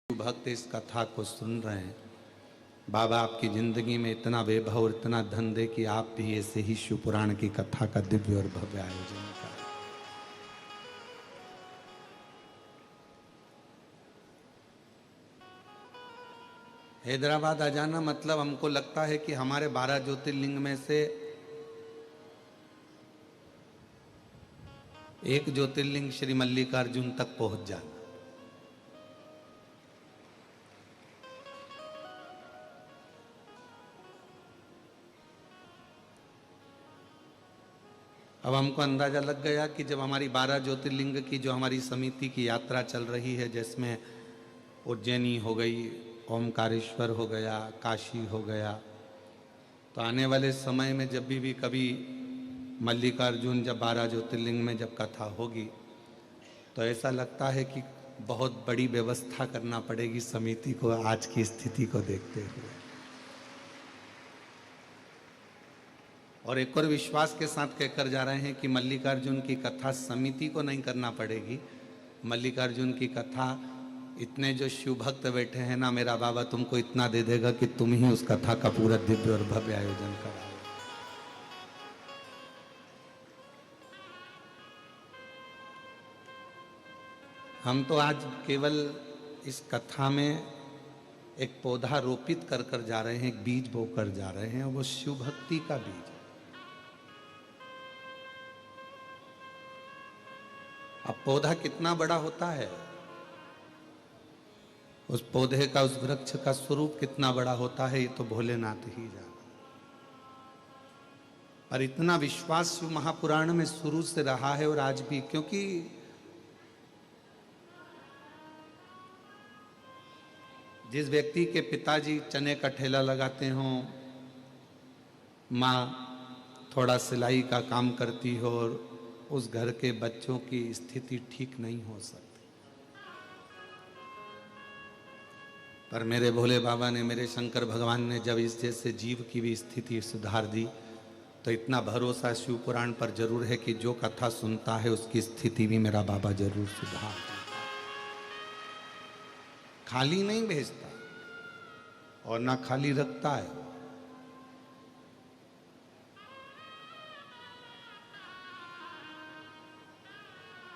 भक्त इस कथा को सुन रहे हैं, बाबा आपकी जिंदगी में इतना वैभव और इतना धन दे कि आप भी ऐसे ही शिव पुराण की कथा का दिव्य और भव्य आयोजन करें। हैदराबाद आ जाना मतलब हमको लगता है कि हमारे 12 ज्योतिर्लिंग में से एक ज्योतिर्लिंग श्री मल्लिकार्जुन तक पहुंच जाना। अब हमको अंदाजा लग गया कि जब हमारी 12 ज्योतिर्लिंग की जो हमारी समिति की यात्रा चल रही है, जिसमें उज्जैनी हो गई, ओमकारेश्वर हो गया, काशी हो गया, तो आने वाले समय में जब भी कभी मल्लिकार्जुन जब 12 ज्योतिर्लिंग में जब कथा होगी तो ऐसा लगता है कि बहुत बड़ी व्यवस्था करना पड़ेगी समिति को आज की स्थिति को देखते हुए। और एक और विश्वास के साथ कहकर जा रहे हैं कि मल्लिकार्जुन की कथा समिति को नहीं करना पड़ेगी। मल्लिकार्जुन की कथा इतने जो शिव भक्त बैठे हैं ना, मेरा बाबा तुमको इतना दे देगा कि तुम ही उस कथा का पूरा दिव्य और भव्य आयोजन कराओ। हम तो आज केवल इस कथा में एक पौधा रोपित कर कर जा रहे हैं, एक बीज बोकर जा रहे हैं, और वो शिव भक्ति का बीज है। अब पौधा कितना बड़ा होता है, उस पौधे का, उस वृक्ष का स्वरूप कितना बड़ा होता है, ये तो भोलेनाथ ही जाने। और इतना विश्वास शिव महापुराण में शुरू से रहा है और आज भी, क्योंकि जिस व्यक्ति के पिताजी चने का ठेला लगाते हों, माँ थोड़ा सिलाई का काम करती हो, और उस घर के बच्चों की स्थिति ठीक नहीं हो सकती, पर मेरे भोले बाबा ने, मेरे शंकर भगवान ने जब इस जैसे जीव की भी स्थिति सुधार दी, तो इतना भरोसा शिव पुराण पर जरूर है कि जो कथा सुनता है उसकी स्थिति भी मेरा बाबा जरूर सुधार देता। खाली नहीं भेजता और ना खाली रखता है।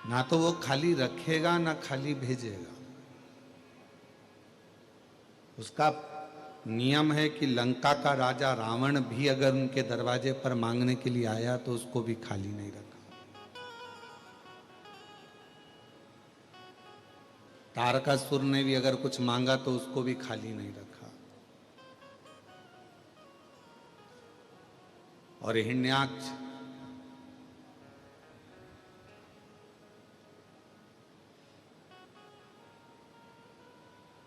ना तो वो खाली रखेगा ना खाली भेजेगा। उसका नियम है कि लंका का राजा रावण भी अगर उनके दरवाजे पर मांगने के लिए आया तो उसको भी खाली नहीं रखा। तारकासुर ने भी अगर कुछ मांगा तो उसको भी खाली नहीं रखा। और हिरण्याक्ष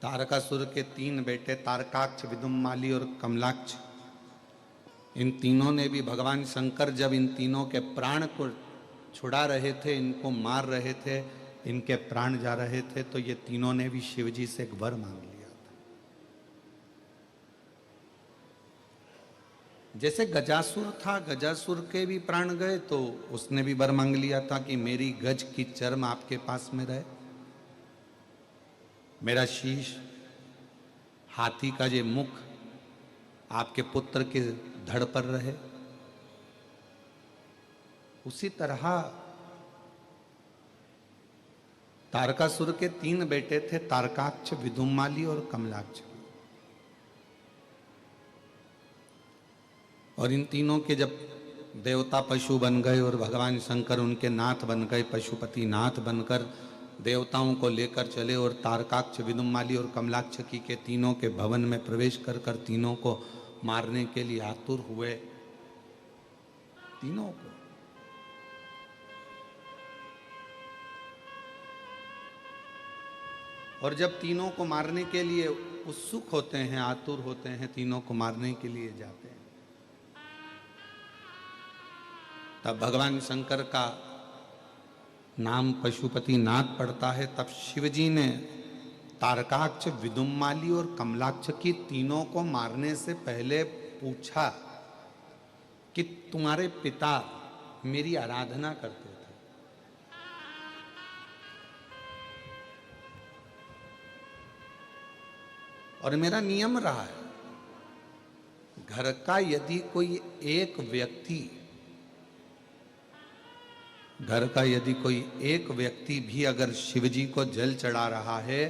तारकासुर के 3 बेटे तारकाक्ष, विदुम्माली और कमलाक्ष, इन तीनों ने भी भगवान शंकर जब इन तीनों के प्राण को छुड़ा रहे थे, इनको मार रहे थे, इनके प्राण जा रहे थे, तो ये तीनों ने भी शिवजी से एक वर मांग लिया था। जैसे गजासुर था, गजासुर के भी प्राण गए तो उसने भी वर मांग लिया था कि मेरी गज की चर्म आपके पास में रहे, मेरा शीश, हाथी का ये मुख आपके पुत्र के धड़ पर रहे। उसी तरह तारकासुर के 3 बेटे थे, तारकाक्ष, विदुम्माली और कमलाक्ष, और इन तीनों के जब देवता पशु बन गए और भगवान शंकर उनके नाथ बन गए, पशुपति नाथ बनकर देवताओं को लेकर चले, और तारकाक्ष, विदुम्माली और कमलाक्ष की के तीनों के भवन में प्रवेश कर कर तीनों को मारने के लिए आतुर हुए। तीनों को और जब तीनों को मारने के लिए उत्सुक होते हैं, आतुर होते हैं, तीनों को मारने के लिए जाते हैं, तब भगवान शंकर का नाम पशुपति नाथ पड़ता है। तब शिवजी ने तारकाक्ष, विदुम्माली और कमलाक्ष की तीनों को मारने से पहले पूछा कि तुम्हारे पिता मेरी आराधना करते थे, और मेरा नियम रहा है, घर का यदि कोई एक व्यक्ति, घर का यदि कोई एक व्यक्ति भी अगर शिव जी को जल चढ़ा रहा है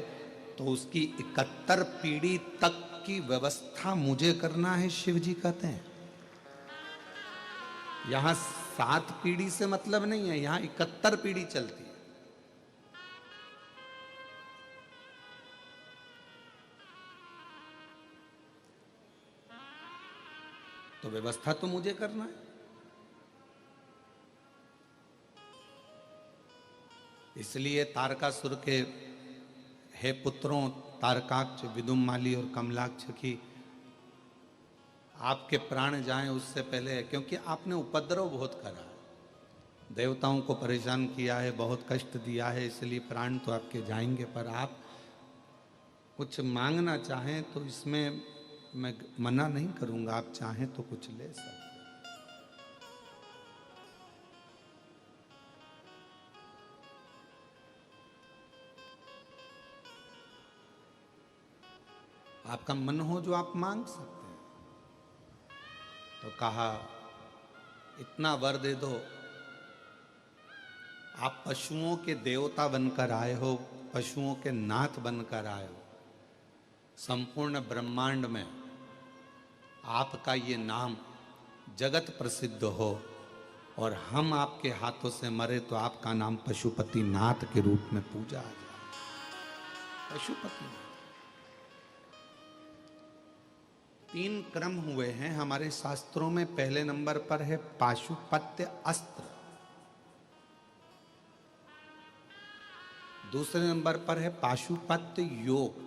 तो उसकी 71 पीढ़ी तक की व्यवस्था मुझे करना है, शिव जी कहते हैं। यहां 7 पीढ़ी से मतलब नहीं है, यहां 71 पीढ़ी चलती है। तो व्यवस्था तो मुझे करना है। इसलिए तारकासुर के हे पुत्रों तारकाक्ष, विदुमाली और कमलाक्ष की आपके प्राण जाएं उससे पहले, क्योंकि आपने उपद्रव बहुत करा है, देवताओं को परेशान किया है, बहुत कष्ट दिया है, इसलिए प्राण तो आपके जाएंगे। पर आप कुछ मांगना चाहें तो इसमें मैं मना नहीं करूंगा, आप चाहें तो कुछ ले सकते। आपका मन हो जो आप मांग सकते हैं। तो कहा इतना वर दे दो, आप पशुओं के देवता बनकर आए हो, पशुओं के नाथ बनकर आए हो, संपूर्ण ब्रह्मांड में आपका ये नाम जगत प्रसिद्ध हो और हम आपके हाथों से मरे तो आपका नाम पशुपति नाथ के रूप में पूजा आ जाए। पशुपति 3 क्रम हुए हैं हमारे शास्त्रों में। पहले नंबर पर है पाशुपत्य अस्त्र, दूसरे नंबर पर है पाशुपत्य योग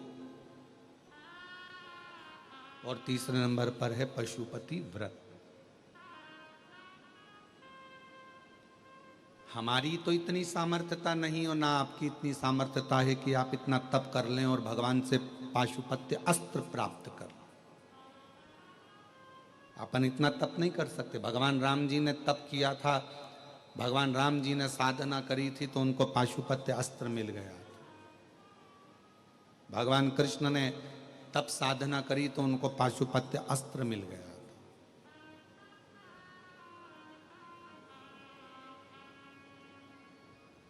और तीसरे नंबर पर है पशुपति व्रत। हमारी तो इतनी सामर्थ्यता नहीं और ना आपकी इतनी सामर्थ्यता है कि आप इतना तप कर लें और भगवान से पाशुपत्य अस्त्र प्राप्त कर लें। अपन इतना तप नहीं कर सकते। भगवान राम जी ने तप किया था, भगवान राम जी ने साधना करी थी तो उनको पाशुपत्य अस्त्र मिल गया। भगवान कृष्ण ने तप साधना करी तो उनको पाशुपत्य अस्त्र मिल गया।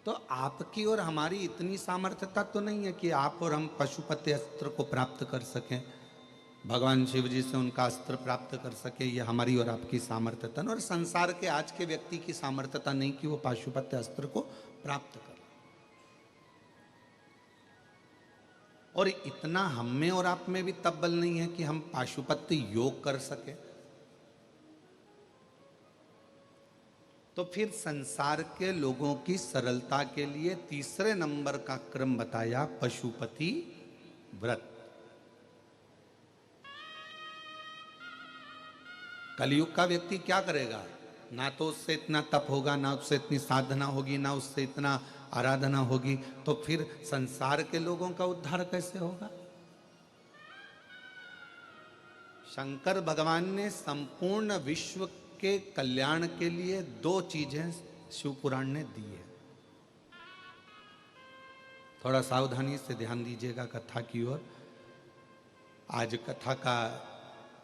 तो आपकी और हमारी इतनी सामर्थ्यता तो नहीं है कि आप और हम पशुपति अस्त्र को प्राप्त कर सकें, भगवान शिव जी से उनका अस्त्र प्राप्त कर सके। ये हमारी और आपकी सामर्थ्यता और संसार के आज के व्यक्ति की सामर्थ्यता नहीं कि वो पाशुपत्य अस्त्र को प्राप्त कर। और इतना हम में और आप में भी तब बल नहीं है कि हम पाशुपत्य योग कर सके। तो फिर संसार के लोगों की सरलता के लिए तीसरे नंबर का क्रम बताया पशुपति व्रत। कलयुग का व्यक्ति क्या करेगा? ना तो उससे इतना तप होगा, ना उससे इतनी साधना होगी, ना उससे इतना आराधना होगी, तो फिर संसार के लोगों का उद्धार कैसे होगा? शंकर भगवान ने संपूर्ण विश्व के कल्याण के लिए 2 चीजें शिव पुराण ने दी है। थोड़ा सावधानी से ध्यान दीजिएगा कथा की ओर। आज कथा का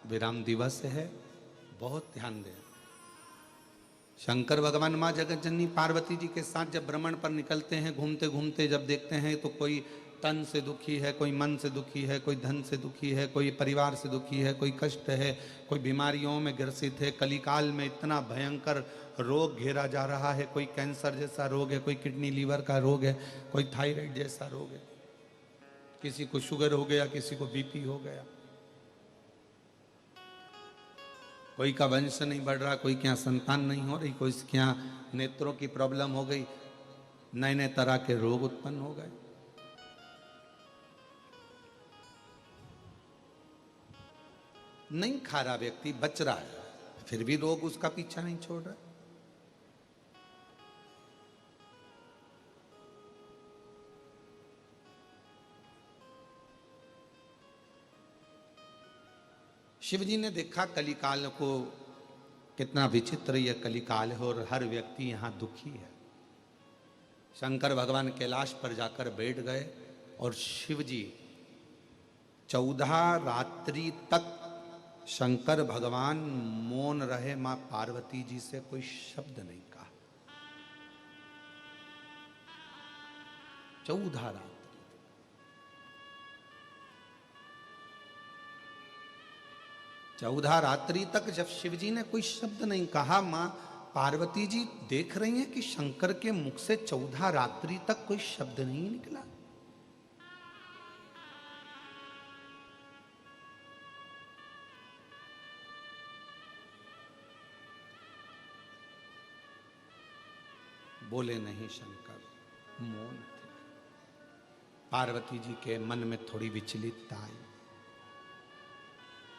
विराम दिवस है, बहुत ध्यान दें। शंकर भगवान माँ जगत जननी पार्वती जी के साथ जब भ्रमण पर निकलते हैं, घूमते घूमते जब देखते हैं तो कोई तन से दुखी है, कोई मन से दुखी है, कोई धन से दुखी है, कोई परिवार से दुखी है, कोई कष्ट है, कोई बीमारियों में ग्रसित है। कलिकाल में इतना भयंकर रोग घेरा जा रहा है, कोई कैंसर जैसा रोग है, कोई किडनी लीवर का रोग है, कोई थायराइड जैसा रोग है, किसी को शुगर हो गया, किसी को बीपी हो गया, कोई का वंश नहीं बढ़ रहा, कोई क्या संतान नहीं हो रही, कोई क्या नेत्रों की प्रॉब्लम हो गई, नए नए तरह के रोग उत्पन्न हो गए। नहीं खा रहा व्यक्ति, बच रहा है, फिर भी रोग उसका पीछा नहीं छोड़ रहा। शिव जी ने देखा कलिकाल को, कितना विचित्र यह कलिकाल है और हर व्यक्ति यहां दुखी है। शंकर भगवान कैलाश पर जाकर बैठ गए और शिव जी 14 रात्रि तक शंकर भगवान मौन रहे, मां पार्वती जी से कोई शब्द नहीं कहा। 14 रात्रि। चौदह रात्रि तक जब शिव जी ने कोई शब्द नहीं कहा, मां पार्वती जी देख रही हैं कि शंकर के मुख से 14 रात्रि तक कोई शब्द नहीं निकला। बोले नहीं शंकर, मौन थे। पार्वती जी के मन में थोड़ी विचलितता आई।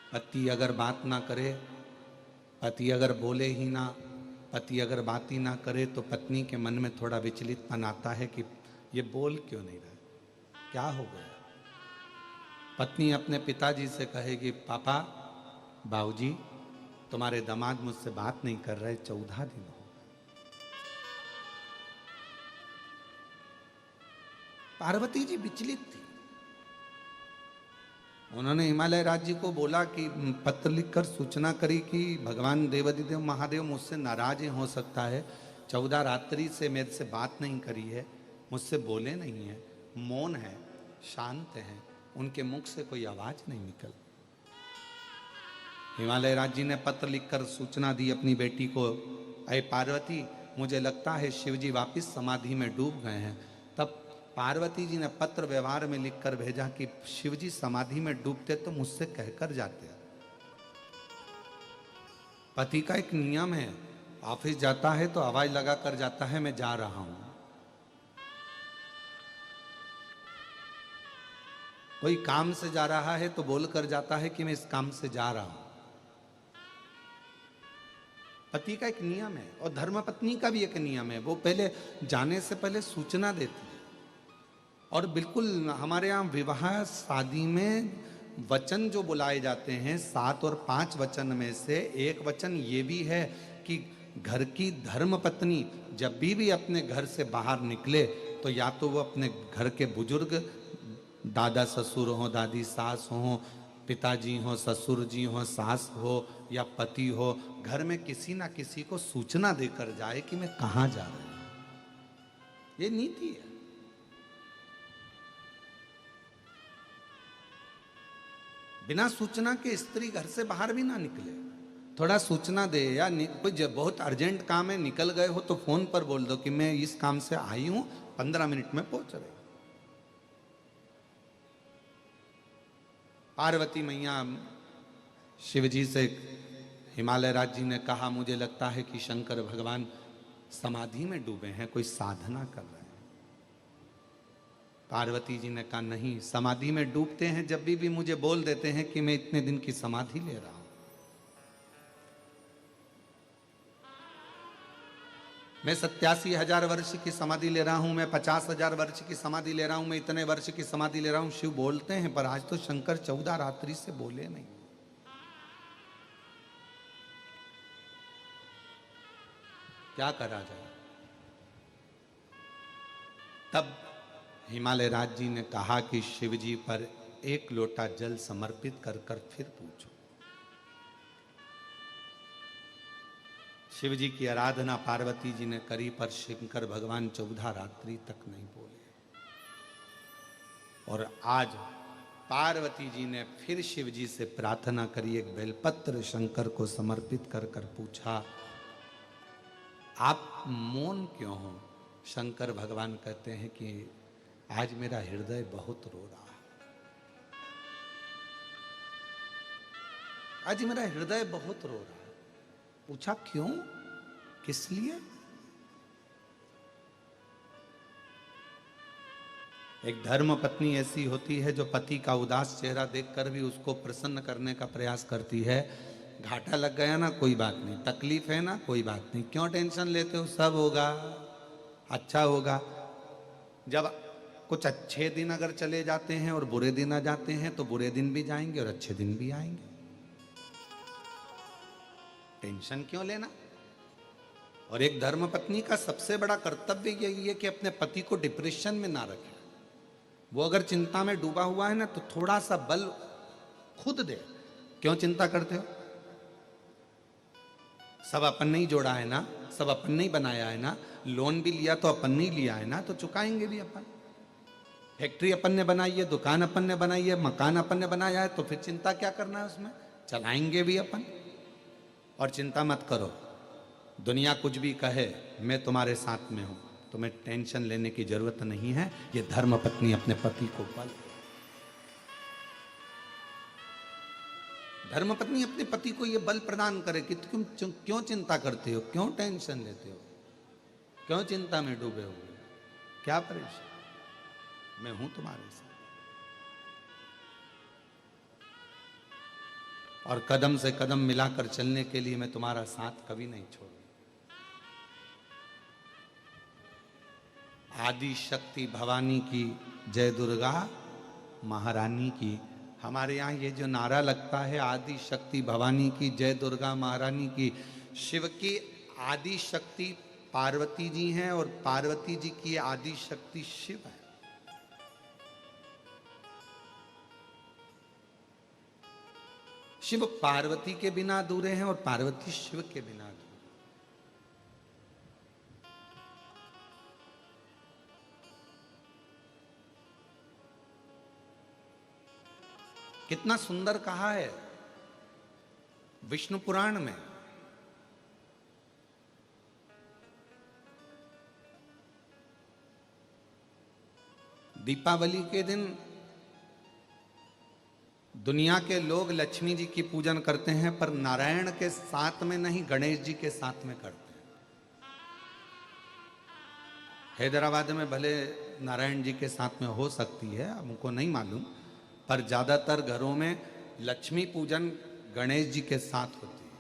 पति अगर बात ना करे, पति अगर बोले ही ना, पति अगर बात ही ना करे, तो पत्नी के मन में थोड़ा विचलितपन आता है कि ये बोल क्यों नहीं रहा, क्या हो गया। पत्नी अपने पिताजी से कहेगी, पापा, बाबूजी, तुम्हारे दामाद मुझसे बात नहीं कर रहे, 14 दिन हो। पार्वती जी विचलित थी। उन्होंने हिमालय राज्य को बोला कि पत्र लिखकर सूचना करी कि भगवान देवाधिदेव महादेव मुझसे नाराज हो सकता है, 14 रात्रि से मेरे से बात नहीं करी है, मुझसे बोले नहीं है, मौन है, शांत है, उनके मुख से कोई आवाज नहीं निकल। हिमालय राज्य ने पत्र लिखकर सूचना दी अपनी बेटी को, अरे पार्वती, मुझे लगता है शिवजी वापिस समाधि में डूब गए हैं। तब पार्वती जी ने पत्र व्यवहार में लिखकर भेजा कि शिवजी समाधि में डूबते तो मुझसे कहकर जाते। पति का एक नियम है, ऑफिस जाता है तो आवाज लगा कर जाता है, मैं जा रहा हूं। कोई काम से जा रहा है तो बोल कर जाता है कि मैं इस काम से जा रहा हूं। पति का एक नियम है, और धर्मपत्नी का भी एक नियम है, वो पहले जाने से पहले सूचना देती है। और बिल्कुल हमारे यहाँ विवाह शादी में वचन जो बुलाए जाते हैं, 7 और 5 वचन में से एक वचन ये भी है कि घर की धर्म पत्नी जब भी अपने घर से बाहर निकले तो या तो वो अपने घर के बुजुर्ग, दादा ससुर हो, दादी सास हो, पिताजी हो, ससुर जी हो, सास हो या पति हो, घर में किसी ना किसी को सूचना देकर जाए कि मैं कहाँ जा रहा हूं। ये नीति है। बिना सूचना के स्त्री घर से बाहर भी ना निकले। थोड़ा सूचना दे, या कोई जब बहुत अर्जेंट काम है, निकल गए हो तो फोन पर बोल दो कि मैं इस काम से आई हूं, 15 मिनट में पहुंच रहे। पार्वती मैया शिवजी से, हिमालय राज्य ने कहा, मुझे लगता है कि शंकर भगवान समाधि में डूबे हैं, कोई साधना कर रहे हैं। पार्वती जी ने कहा, नहीं, समाधि में डूबते हैं जब भी मुझे बोल देते हैं कि मैं इतने दिन की समाधि ले रहा हूं। मैं 87,000 वर्ष की समाधि ले रहा हूं, मैं 50,000 वर्ष की समाधि ले रहा हूं, मैं इतने वर्ष की समाधि ले रहा हूं। शिव बोलते हैं, पर आज तो शंकर 14 रात्रि से बोले नहीं। क्या करा जाए। तब हिमालय राज जी ने कहा कि शिवजी पर एक लोटा जल समर्पित कर फिर पूछो। शिवजी की आराधना पार्वती जी ने करी, पर शंकर भगवान 14 रात्रि तक नहीं बोले। और आज पार्वती जी ने फिर शिवजी से प्रार्थना करी, एक बेलपत्र शंकर को समर्पित कर पूछा, आप मौन क्यों हो। शंकर भगवान कहते हैं कि आज मेरा हृदय बहुत रो रहा है, आज मेरा हृदय बहुत रो रहा है। पूछा क्यों, किस लिए। एक धर्म पत्नी ऐसी होती है जो पति का उदास चेहरा देखकर भी उसको प्रसन्न करने का प्रयास करती है। घाटा लग गया ना, कोई बात नहीं, तकलीफ है ना, कोई बात नहीं, क्यों टेंशन लेते हो, सब होगा, अच्छा होगा। जब कुछ अच्छे दिन अगर चले जाते हैं और बुरे दिन आ जाते हैं, तो बुरे दिन भी जाएंगे और अच्छे दिन भी आएंगे। टेंशन क्यों लेना। और एक धर्मपत्नी का सबसे बड़ा कर्तव्य यही है कि अपने पति को डिप्रेशन में ना रखे। वो अगर चिंता में डूबा हुआ है ना तो थोड़ा सा बल खुद दे। क्यों चिंता करते हो? सब अपन ने ही जोड़ा है ना, सब अपन ने ही बनाया है ना, लोन भी लिया तो अपन ने ही लिया है ना, तो चुकाएंगे भी अपन। फैक्ट्री अपन ने बनाई है, दुकान अपन ने बनाई है, मकान अपन ने बनाया है, तो फिर चिंता क्या करना है उसमें? चलाएंगे भी अपन। और चिंता मत करो, दुनिया कुछ भी कहे, मैं तुम्हारे साथ में हूं, तुम्हें टेंशन लेने की जरूरत नहीं है। ये धर्म पत्नी अपने पति को बल, धर्म पत्नी अपने पति को ये बल प्रदान करे कि तुम क्यों चिंता करते हो, क्यों टेंशन लेते हो, क्यों चिंता में डूबे हुए, क्या परेशान, मैं हूं तुम्हारे साथ। और कदम से कदम मिलाकर चलने के लिए मैं तुम्हारा साथ कभी नहीं छोड़ूंगा। आदि शक्ति भवानी की जय, दुर्गा महारानी की। हमारे यहाँ ये जो नारा लगता है, आदि शक्ति भवानी की जय, दुर्गा महारानी की, शिव की आदि शक्ति पार्वती जी हैं और पार्वती जी की आदि शक्ति शिव है। शिव पार्वती के बिना अधूरे हैं और पार्वती शिव के बिना अधूरे। कितना सुंदर कहा है विष्णु पुराण में। दीपावली के दिन दुनिया के लोग लक्ष्मी जी की पूजन करते हैं, पर नारायण के साथ में नहीं, गणेश जी के साथ में करते हैं। हैदराबाद में भले नारायण जी के साथ में हो सकती है, हमको नहीं मालूम, पर ज्यादातर घरों में लक्ष्मी पूजन गणेश जी के साथ होती है।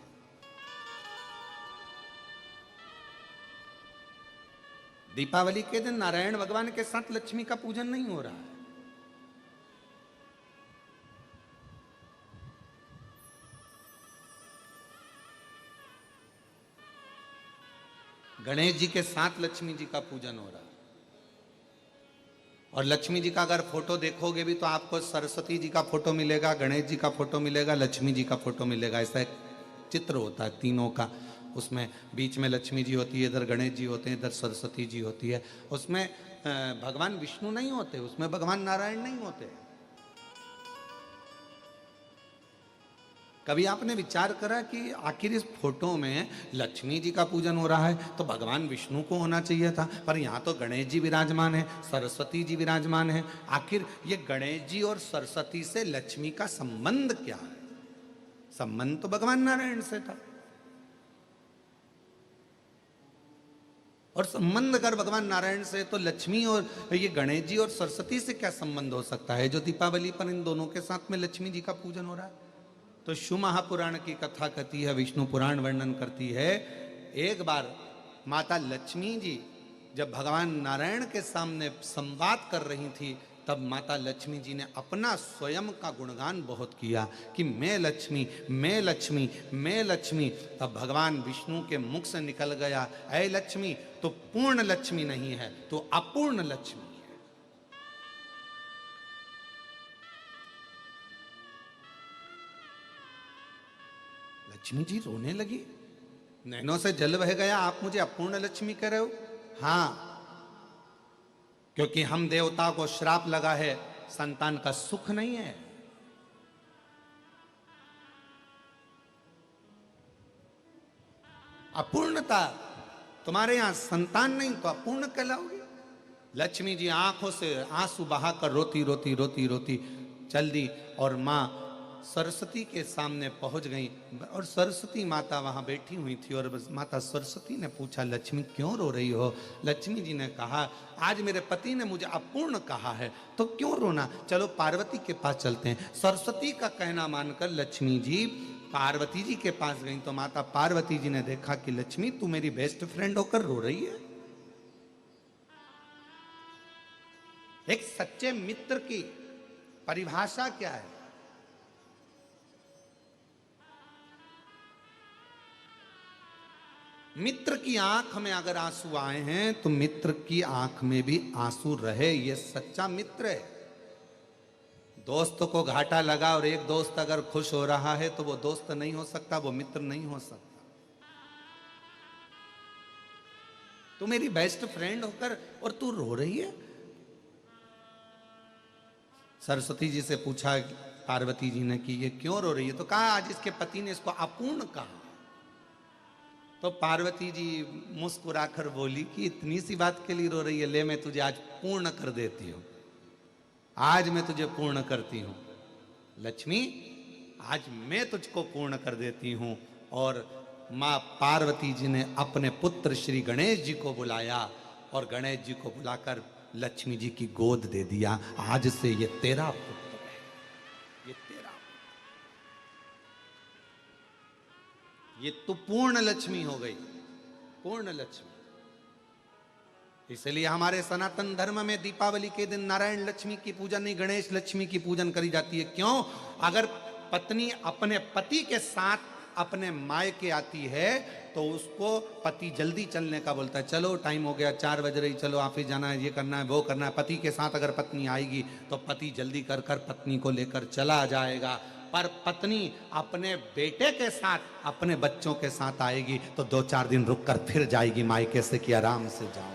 दीपावली के दिन नारायण भगवान के साथ लक्ष्मी का पूजन नहीं हो रहा है। गणेश जी के साथ लक्ष्मी जी का पूजन हो रहा है। और लक्ष्मी जी का अगर फोटो देखोगे भी तो आपको सरस्वती जी का फोटो मिलेगा, गणेश जी का फोटो मिलेगा, लक्ष्मी जी का फोटो मिलेगा। ऐसा एक चित्र होता है तीनों का, उसमें बीच में लक्ष्मी जी होती है, इधर गणेश जी होते हैं, इधर सरस्वती जी होती है। उसमें भगवान विष्णु नहीं होते, उसमें भगवान नारायण नहीं होते। कभी आपने विचार करा कि आखिर इस फोटो में लक्ष्मी जी का पूजन हो रहा है तो भगवान विष्णु को होना चाहिए था, पर यहाँ तो गणेश जी विराजमान है, सरस्वती जी विराजमान है। आखिर ये गणेश जी और सरस्वती से लक्ष्मी का संबंध क्या है? संबंध तो भगवान नारायण से था। और संबंध अगर भगवान नारायण से, तो लक्ष्मी और ये गणेश जी और सरस्वती से क्या संबंध हो सकता है जो दीपावली पर इन दोनों के साथ में लक्ष्मी जी का पूजन हो रहा है? तो शिव महापुराण की कथा कहती है, विष्णु पुराण वर्णन करती है, एक बार माता लक्ष्मी जी जब भगवान नारायण के सामने संवाद कर रही थी, तब माता लक्ष्मी जी ने अपना स्वयं का गुणगान बहुत किया कि मैं लक्ष्मी, मैं लक्ष्मी, मैं लक्ष्मी। तब भगवान विष्णु के मुख से निकल गया, ऐ लक्ष्मी तो पूर्ण लक्ष्मी नहीं है, तो अपूर्ण लक्ष्मी। लक्ष्मी जी रोने लगी, नैनों से जल बह गया, आप मुझे अपूर्ण लक्ष्मी कह रहे हो? हाँ, क्योंकि हम देवता को श्राप लगा है, संतान का सुख नहीं है। अपूर्णता, तुम्हारे यहां संतान नहीं तो अपूर्ण कहलाओगे। लक्ष्मी जी आंखों से आंसू बहाकर रोती रोती रोती रोती चल दी और मां सरस्वती के सामने पहुंच गई। और सरस्वती माता वहां बैठी हुई थी और माता सरस्वती ने पूछा, लक्ष्मी क्यों रो रही हो? लक्ष्मी जी ने कहा, आज मेरे पति ने मुझे अपूर्ण कहा है तो क्यों रोना, चलो पार्वती के पास चलते हैं। सरस्वती का कहना मानकर लक्ष्मी जी पार्वती जी के पास गई, तो माता पार्वती जी ने देखा कि लक्ष्मी तू मेरी बेस्ट फ्रेंड होकर रो रही है। एक सच्चे मित्र की परिभाषा क्या है? मित्र की आंख में अगर आंसू आए हैं तो मित्र की आंख में भी आंसू रहे, ये सच्चा मित्र है। दोस्त को घाटा लगा और एक दोस्त अगर खुश हो रहा है तो वो दोस्त नहीं हो सकता, वो मित्र नहीं हो सकता। तू मेरी बेस्ट फ्रेंड होकर और तू रो रही है। सरस्वती जी से पूछा पार्वती जी ने कि ये क्यों रो रही है, तो कहा आज इसके पति ने इसको अपूर्ण कहा। तो पार्वती जी मुस्कुराकर बोली कि इतनी सी बात के लिए रो रही है, ले मैं तुझे आज पूर्ण कर देती हूं, आज मैं तुझे पूर्ण करती हूं लक्ष्मी, आज मैं तुझको पूर्ण कर देती हूं। और मां पार्वती जी ने अपने पुत्र श्री गणेश जी को बुलाया और गणेश जी को बुलाकर लक्ष्मी जी की गोद दे दिया। आज से ये तेरा पुत्र है, ये तेरा, ये तो पूर्ण लक्ष्मी हो गई, पूर्ण लक्ष्मी। इसलिए हमारे सनातन धर्म में दीपावली के दिन नारायण लक्ष्मी की पूजन नहीं, गणेश लक्ष्मी की पूजन करी जाती है। क्यों? अगर पत्नी अपने पति के साथ अपने मायके आती है तो उसको पति जल्दी चलने का बोलता है, चलो टाइम हो गया, 4 बज रही, चलो ऑफिस जाना है, ये करना है, वो करना है। पति के साथ अगर पत्नी आएगी तो पति जल्दी कर कर पत्नी को लेकर चला जाएगा। पर पत्नी अपने बेटे के साथ, अपने बच्चों के साथ आएगी तो 2-4 दिन रुक कर फिर जाएगी मायके से कि आराम से जाओ,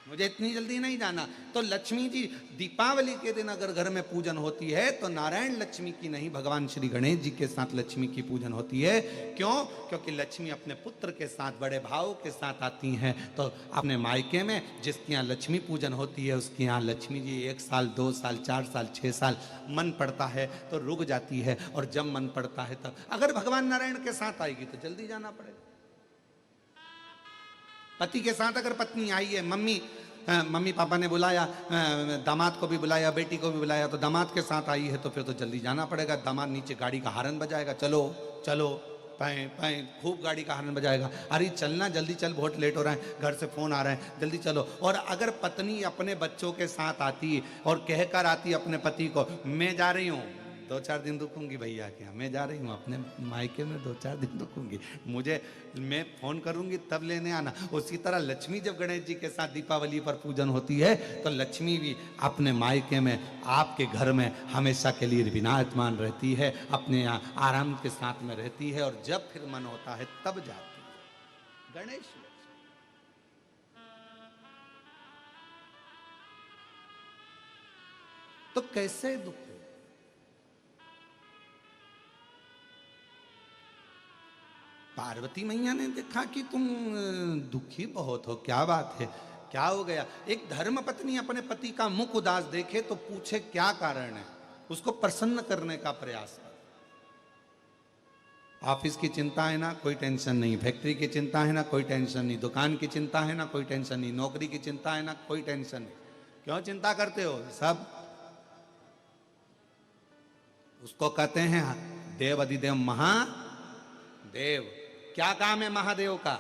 मुझे इतनी जल्दी नहीं जाना। तो लक्ष्मी जी दीपावली के दिन अगर घर में पूजन होती है तो नारायण लक्ष्मी की नहीं, भगवान श्री गणेश जी के साथ लक्ष्मी की पूजन होती है। क्यों? क्योंकि लक्ष्मी अपने पुत्र के साथ बड़े भाव के साथ आती हैं। तो अपने मायके में जिसके यहाँ लक्ष्मी पूजन होती है उसके यहाँ लक्ष्मी जी 1 साल 2 साल 4 साल 6 साल मन पड़ता है तो रुक जाती है, और जब मन पड़ता है तब। अगर भगवान नारायण के साथ आएगी तो जल्दी जाना पड़ेगा। पति के साथ अगर पत्नी आई है, मम्मी पापा ने बुलाया, दामाद को भी बुलाया, बेटी को भी बुलाया, तो दामाद के साथ आई है तो फिर तो जल्दी जाना पड़ेगा। दामाद नीचे गाड़ी का हॉर्न बजाएगा, चलो चलो पाए पाए, खूब गाड़ी का हॉर्न बजाएगा, अरे चलना जल्दी चल, बहुत लेट हो रहा है, घर से फोन आ रहा है, जल्दी चलो। और अगर पत्नी अपने बच्चों के साथ आती और कहकर आती अपने पति को, मैं जा रही हूँ 2-4 दिन रुकूंगी भैया के यहाँ, मैं जा रही हूँ अपने मायके में 2-4 दिन रुकूंगी, मुझे मैं फोन करूंगी तब लेने आना। उसी तरह लक्ष्मी जब गणेश जी के साथ दीपावली पर पूजन होती है तो लक्ष्मी भी अपने मायके में, आपके घर में हमेशा के लिए विराजमान रहती है, अपने यहाँ आराम के साथ में रहती है, और जब फिर मन होता है तब जाती है। गणेश तो कैसे दुख है? पार्वती मैया ने देखा कि तुम दुखी बहुत हो, क्या बात है, क्या हो गया? एक धर्म पत्नी अपने पति का मुख उदास देखे तो पूछे क्या कारण है, उसको प्रसन्न करने का प्रयास कर। ऑफिस की चिंता है ना, कोई टेंशन नहीं, फैक्ट्री की चिंता है ना, कोई टेंशन नहीं, दुकान की चिंता है ना, कोई टेंशन नहीं, नौकरी की चिंता है ना, कोई टेंशन नहीं। क्यों चिंता करते हो? सब उसको कहते हैं देव अधिदेव महादेव। क्या काम है महादेव का?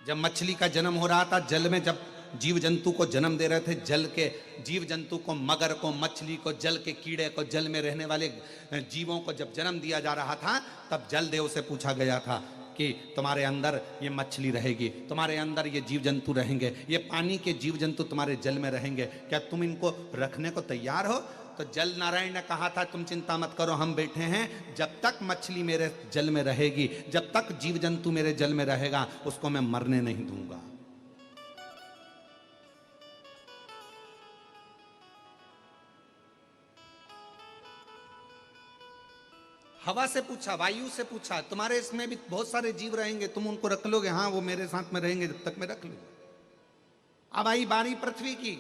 जब मछली का जन्म हो रहा था, जल में जब जीव जंतु को जन्म दे रहे थे, जल के जीव जंतु को, मगर को, मछली को, जल के कीड़े को, जल में रहने वाले जीवों को जब जन्म दिया जा रहा था, तब जल देव से पूछा गया था कि तुम्हारे अंदर ये मछली रहेगी, तुम्हारे अंदर ये जीव जंतु रहेंगे, ये पानी के जीव जंतु तुम्हारे जल में रहेंगे, क्या तुम इनको रखने को तैयार हो? तो जल नारायण ने कहा था तुम चिंता मत करो, हम बैठे हैं, जब तक मछली मेरे जल में रहेगी, जब तक जीव जंतु मेरे जल में रहेगा, उसको मैं मरने नहीं दूंगा। हवा से पूछा, वायु से पूछा, तुम्हारे इसमें भी बहुत सारे जीव रहेंगे, तुम उनको रख लोगे? हाँ, वो मेरे साथ में रहेंगे जब तक मैं रख लूंगा। अब आई बारी पृथ्वी की।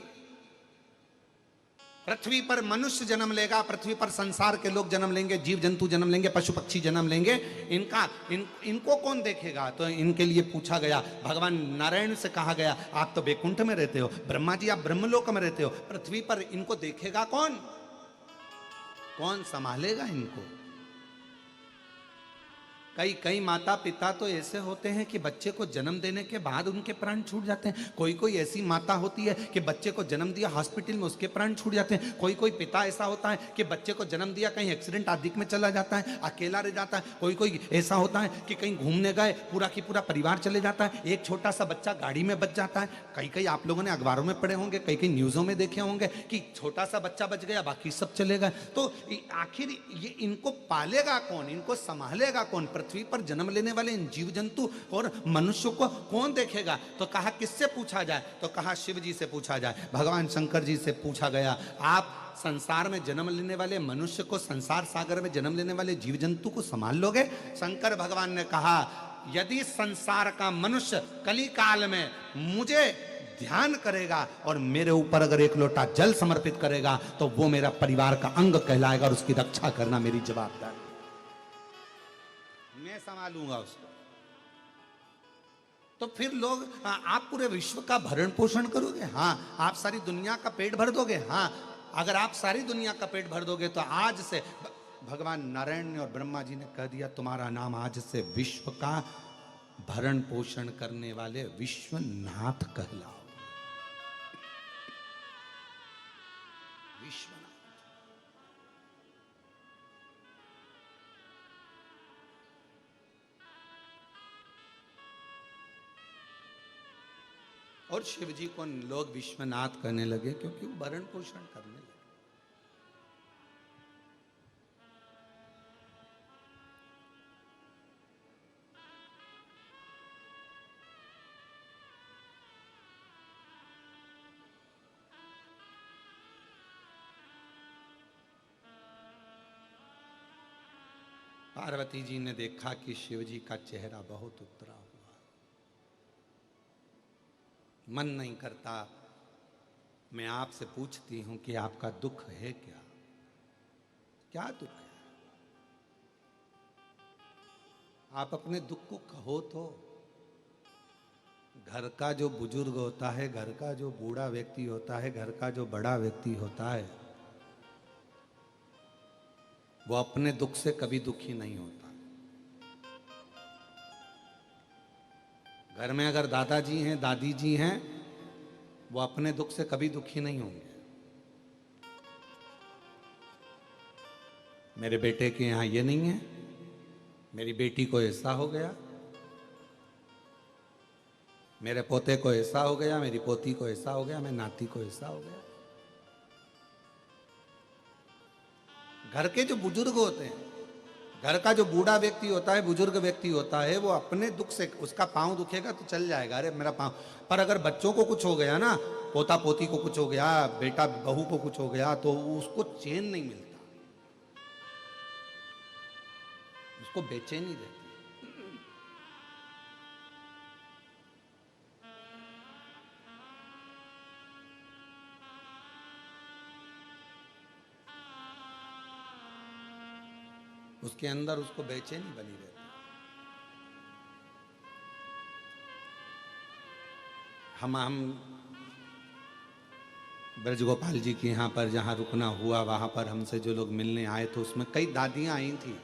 पृथ्वी पर मनुष्य जन्म लेगा, पृथ्वी पर संसार के लोग जन्म लेंगे, जीव जंतु जन्म लेंगे, पशु पक्षी जन्म लेंगे, इनको कौन देखेगा? तो इनके लिए पूछा गया, भगवान नारायण से कहा गया, आप तो बैकुंठ में रहते हो, ब्रह्मा जी आप ब्रह्मलोक में रहते हो, पृथ्वी पर इनको देखेगा कौन? कौन संभालेगा इनको? कई कई माता पिता तो ऐसे होते हैं कि बच्चे को जन्म देने के बाद उनके प्राण छूट जाते हैं। कोई कोई ऐसी माता होती है कि बच्चे को जन्म दिया हॉस्पिटल में, उसके प्राण छूट जाते हैं। कोई कोई पिता ऐसा होता है कि बच्चे को जन्म दिया, कहीं एक्सीडेंट आदि में चला जाता है, अकेला रह जाता है। कोई कोई ऐसा होता है कि कहीं घूमने गए, पूरा की पूरा परिवार चले जाता है, एक छोटा सा बच्चा गाड़ी में बच जाता है। कई कई आप लोगों ने अखबारों में पढ़े होंगे, कई कई न्यूज़ों में देखे होंगे कि छोटा सा बच्चा बच गया, बाकी सब चले गए। तो आखिर ये इनको पालेगा कौन, इनको संभालेगा कौन? पृथ्वी पर जन्म लेने वाले इन जीव जंतु और मनुष्य को कौन देखेगा? तो कहा किससे पूछा जाए? तो कहा शिव जी से पूछा जाए, भगवान शंकर जी से पूछा गया। आप संसार में जन्म लेने वाले मनुष्य को, संसार सागर में जन्म लेने वाले जीव जंतु को संभाल लोगे? शंकर भगवान ने कहा, यदि संसार का मनुष्य कली काल में मुझे ध्यान करेगा और मेरे ऊपर अगर एक लोटा जल समर्पित करेगा तो वो मेरा परिवार का अंग कहलाएगा और उसकी रक्षा करना मेरी जवाबदारी, मैं संभालूंगा उसको। तो फिर लोग, आप पूरे विश्व का भरण पोषण करोगे? हाँ। आप सारी दुनिया का पेट भर दोगे? हाँ। अगर आप सारी दुनिया का पेट भर दोगे तो आज से भगवान नारायण ने और ब्रह्मा जी ने कह दिया, तुम्हारा नाम आज से विश्व का भरण पोषण करने वाले विश्वनाथ कहलाओ। विश्वनाथ। और शिव जी को लोग विश्वनाथ कहने लगे क्योंकि वो भरण पोषण करने लगे। पार्वती जी ने देखा कि शिव जी का चेहरा बहुत उतरा हुआ, मन नहीं करता, मैं आपसे पूछती हूं कि आपका दुख है क्या? क्या दुख है? आप अपने दुख को कहो तो। घर का जो बुजुर्ग होता है, घर का जो बूढ़ा व्यक्ति होता है, घर का जो बड़ा व्यक्ति होता है, वो अपने दुख से कभी दुखी नहीं होता। घर में अगर दादाजी हैं, दादी जी हैं, वो अपने दुख से कभी दुखी नहीं होंगे। मेरे बेटे के यहां ये नहीं है, मेरी बेटी को ऐसा हो गया, मेरे पोते को ऐसा हो गया, मेरी पोती को ऐसा हो गया, मेरी नाती को ऐसा हो गया। घर के जो बुजुर्ग होते हैं, घर का जो बूढ़ा व्यक्ति होता है, बुजुर्ग व्यक्ति होता है, वो अपने दुख से, उसका पांव दुखेगा तो चल जाएगा, अरे मेरा पांव। पर अगर बच्चों को कुछ हो गया ना, पोता पोती को कुछ हो गया, बेटा बहू को कुछ हो गया, तो उसको चैन नहीं मिलता, उसको बेचैनी रहती। उसके अंदर उसको बेचैनी बनी रहती। हम ब्रजगोपाल जी के यहाँ पर जहाँ रुकना हुआ, वहाँ पर हमसे जो लोग मिलने आए थे, उसमें कई दादियाँ आई थी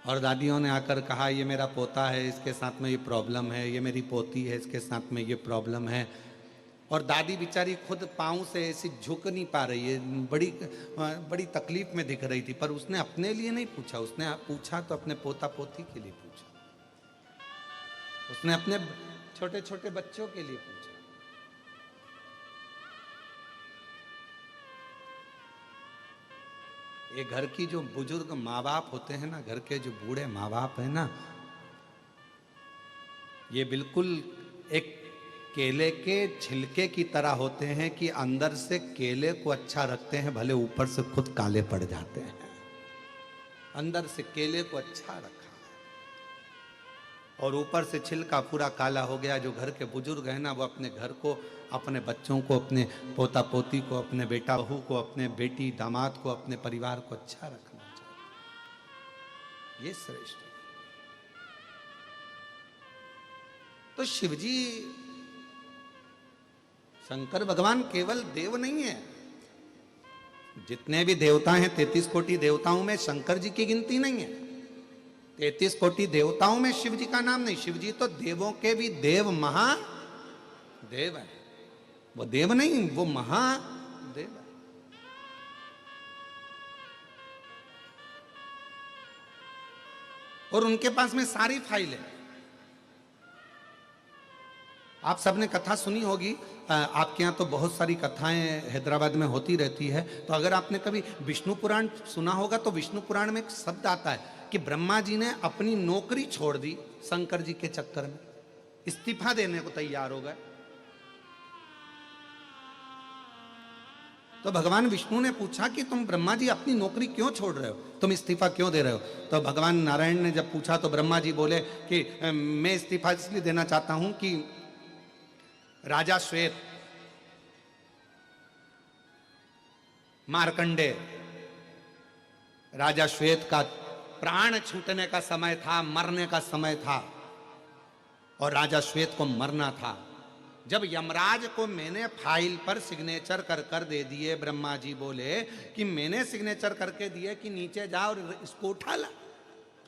और दादियों ने आकर कहा, ये मेरा पोता है, इसके साथ में ये प्रॉब्लम है, ये मेरी पोती है, इसके साथ में ये प्रॉब्लम है। और दादी बेचारी खुद पाँव से ऐसी झुक नहीं पा रही है, बड़ी तकलीफ में दिख रही थी, पर उसने अपने लिए नहीं पूछा, उसने पूछा तो अपने पोता पोती के लिए पूछा, उसने अपने छोटे छोटे बच्चों के लिए पूछा। ये घर की जो बुजुर्ग माँ बाप होते हैं ना, घर के जो बूढ़े माँ बाप है ना, ये बिल्कुल एक केले के छिलके की तरह होते हैं कि अंदर से केले को अच्छा रखते हैं, भले ऊपर से खुद काले पड़ जाते हैं। अंदर से केले को अच्छा रखा और ऊपर से छिलका पूरा काला हो गया। जो घर के बुजुर्ग हैं ना, वो अपने घर को, अपने बच्चों को, अपने पोता पोती को, अपने बेटा बहू को, अपने बेटी दामाद को, अपने परिवार को अच्छा रखना चाहिए, ये श्रेष्ठ है। तो शिवजी, शंकर भगवान केवल देव नहीं है, जितने भी देवता हैं 33 कोटि देवताओं में शंकर जी की गिनती नहीं है। 33 कोटि देवताओं में शिव जी का नाम नहीं। शिव जी तो देवों के भी देव, महादेव है। वो देव नहीं, वो महादेव है। और उनके पास में सारी फाइल है। आप सबने कथा सुनी होगी, आपके यहाँ तो बहुत सारी कथाएं हैदराबाद में होती रहती है। तो अगर आपने कभी विष्णु पुराण सुना होगा तो विष्णु पुराण में एक शब्द आता है कि ब्रह्मा जी ने अपनी नौकरी छोड़ दी शंकर जी के चक्कर में, इस्तीफा देने को तैयार हो गए। तो भगवान विष्णु ने पूछा कि तुम ब्रह्मा जी अपनी नौकरी क्यों छोड़ रहे हो, तुम इस्तीफा क्यों दे रहे हो? तो भगवान नारायण ने जब पूछा तो ब्रह्मा जी बोले कि मैं इस्तीफा इसलिए देना चाहता हूं कि राजा श्वेत, मार्कंडे राजा श्वेत का प्राण छूटने का समय था, मरने का समय था, और राजा श्वेत को मरना था। जब यमराज को मैंने फाइल पर सिग्नेचर कर दे दिए, ब्रह्मा जी बोले कि मैंने सिग्नेचर करके दिए कि नीचे जा और इसको उठा ला,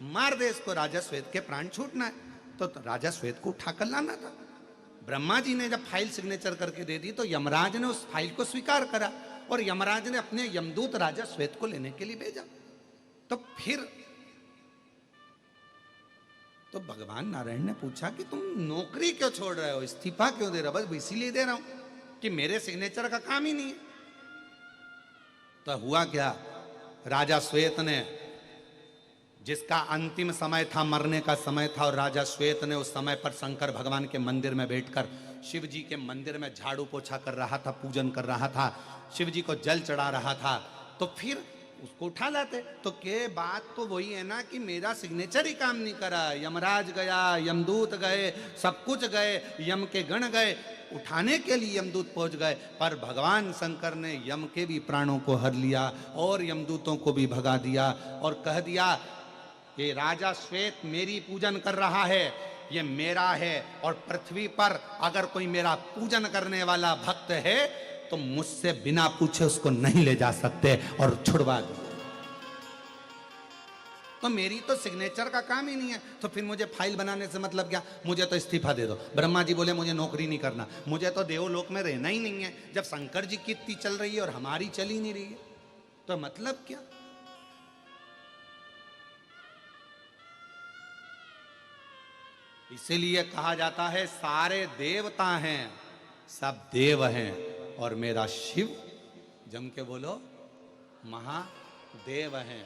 मार दे इसको, राजा श्वेत के प्राण छूटना है। तो राजा श्वेत को उठा कर लाना था। ब्रह्मा जी ने जब फाइल सिग्नेचर करके दे दी तो यमराज ने उस फाइल को स्वीकार करा और यमराज ने अपने यमदूत राजा श्वेत को लेने के लिए भेजा। तो फिर तो भगवान नारायण ने पूछा कि तुम नौकरी क्यों छोड़ रहे हो, इस्तीफा क्यों दे रहे हो? बस इसीलिए दे रहा हूं कि मेरे सिग्नेचर का काम ही नहीं है। तो हुआ क्या, राजा श्वेत ने, जिसका अंतिम समय था, मरने का समय था, और राजा श्वेत ने उस समय पर शंकर भगवान के मंदिर में बैठकर शिव जी के मंदिर में झाड़ू पोछा कर रहा था, पूजन कर रहा था, शिव जी को जल चढ़ा रहा था। तो फिर उसको उठा लाते। तो के बात तो वही है ना कि मेरा सिग्नेचर ही काम नहीं करा, यमराज गया, यमदूत गए, सब कुछ गए, यम के गण गए, उठाने के लिए यमदूत पहुंच गए, पर भगवान शंकर ने यम के भी प्राणों को हर लिया और यमदूतों को भी भगा दिया और कह दिया ये राजा श्वेत मेरी पूजन कर रहा है, ये मेरा है, और पृथ्वी पर अगर कोई मेरा पूजन करने वाला भक्त है तो मुझसे बिना पूछे उसको नहीं ले जा सकते, और छुड़वा दो। तो मेरी तो सिग्नेचर का काम ही नहीं है, तो फिर मुझे फाइल बनाने से मतलब क्या? मुझे तो इस्तीफा दे दो। ब्रह्मा जी बोले मुझे नौकरी नहीं करना, मुझे तो देवलोक में रहना ही नहीं है। जब शंकर जी की इतनी चल रही है और हमारी चल ही नहीं रही है तो मतलब क्या? इसीलिए कहा जाता है सारे देवता हैं, सब देव हैं, और मेरा शिव, जम के बोलो, महादेव हैं।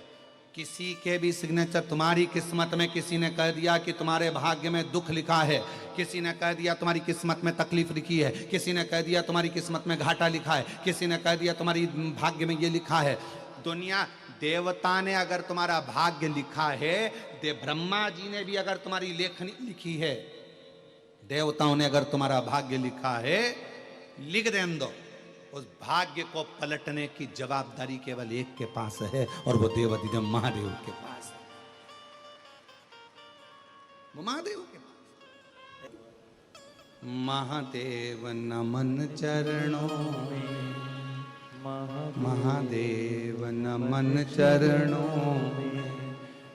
किसी के भी सिग्नेचर, तुम्हारी किस्मत में किसी ने कह दिया कि तुम्हारे भाग्य में दुख लिखा है, किसी ने कह दिया तुम्हारी किस्मत में तकलीफ लिखी है, किसी ने कह दिया तुम्हारी किस्मत में घाटा लिखा है, किसी ने कह दिया तुम्हारी भाग्य में ये लिखा है। दुनिया, देवता ने अगर तुम्हारा भाग्य लिखा है, ब्रह्मा जी ने भी अगर तुम्हारी लेखनी लिखी है, देवताओं ने अगर तुम्हारा भाग्य लिखा है, लिख दें दो, उस भाग्य को पलटने की जवाबदारी केवल एक के पास है, और वो देवाधिदेव महादेव के पास है। वो महादेव के पास। महादेव नमन चरणों में, महादेव नमन चरणों में,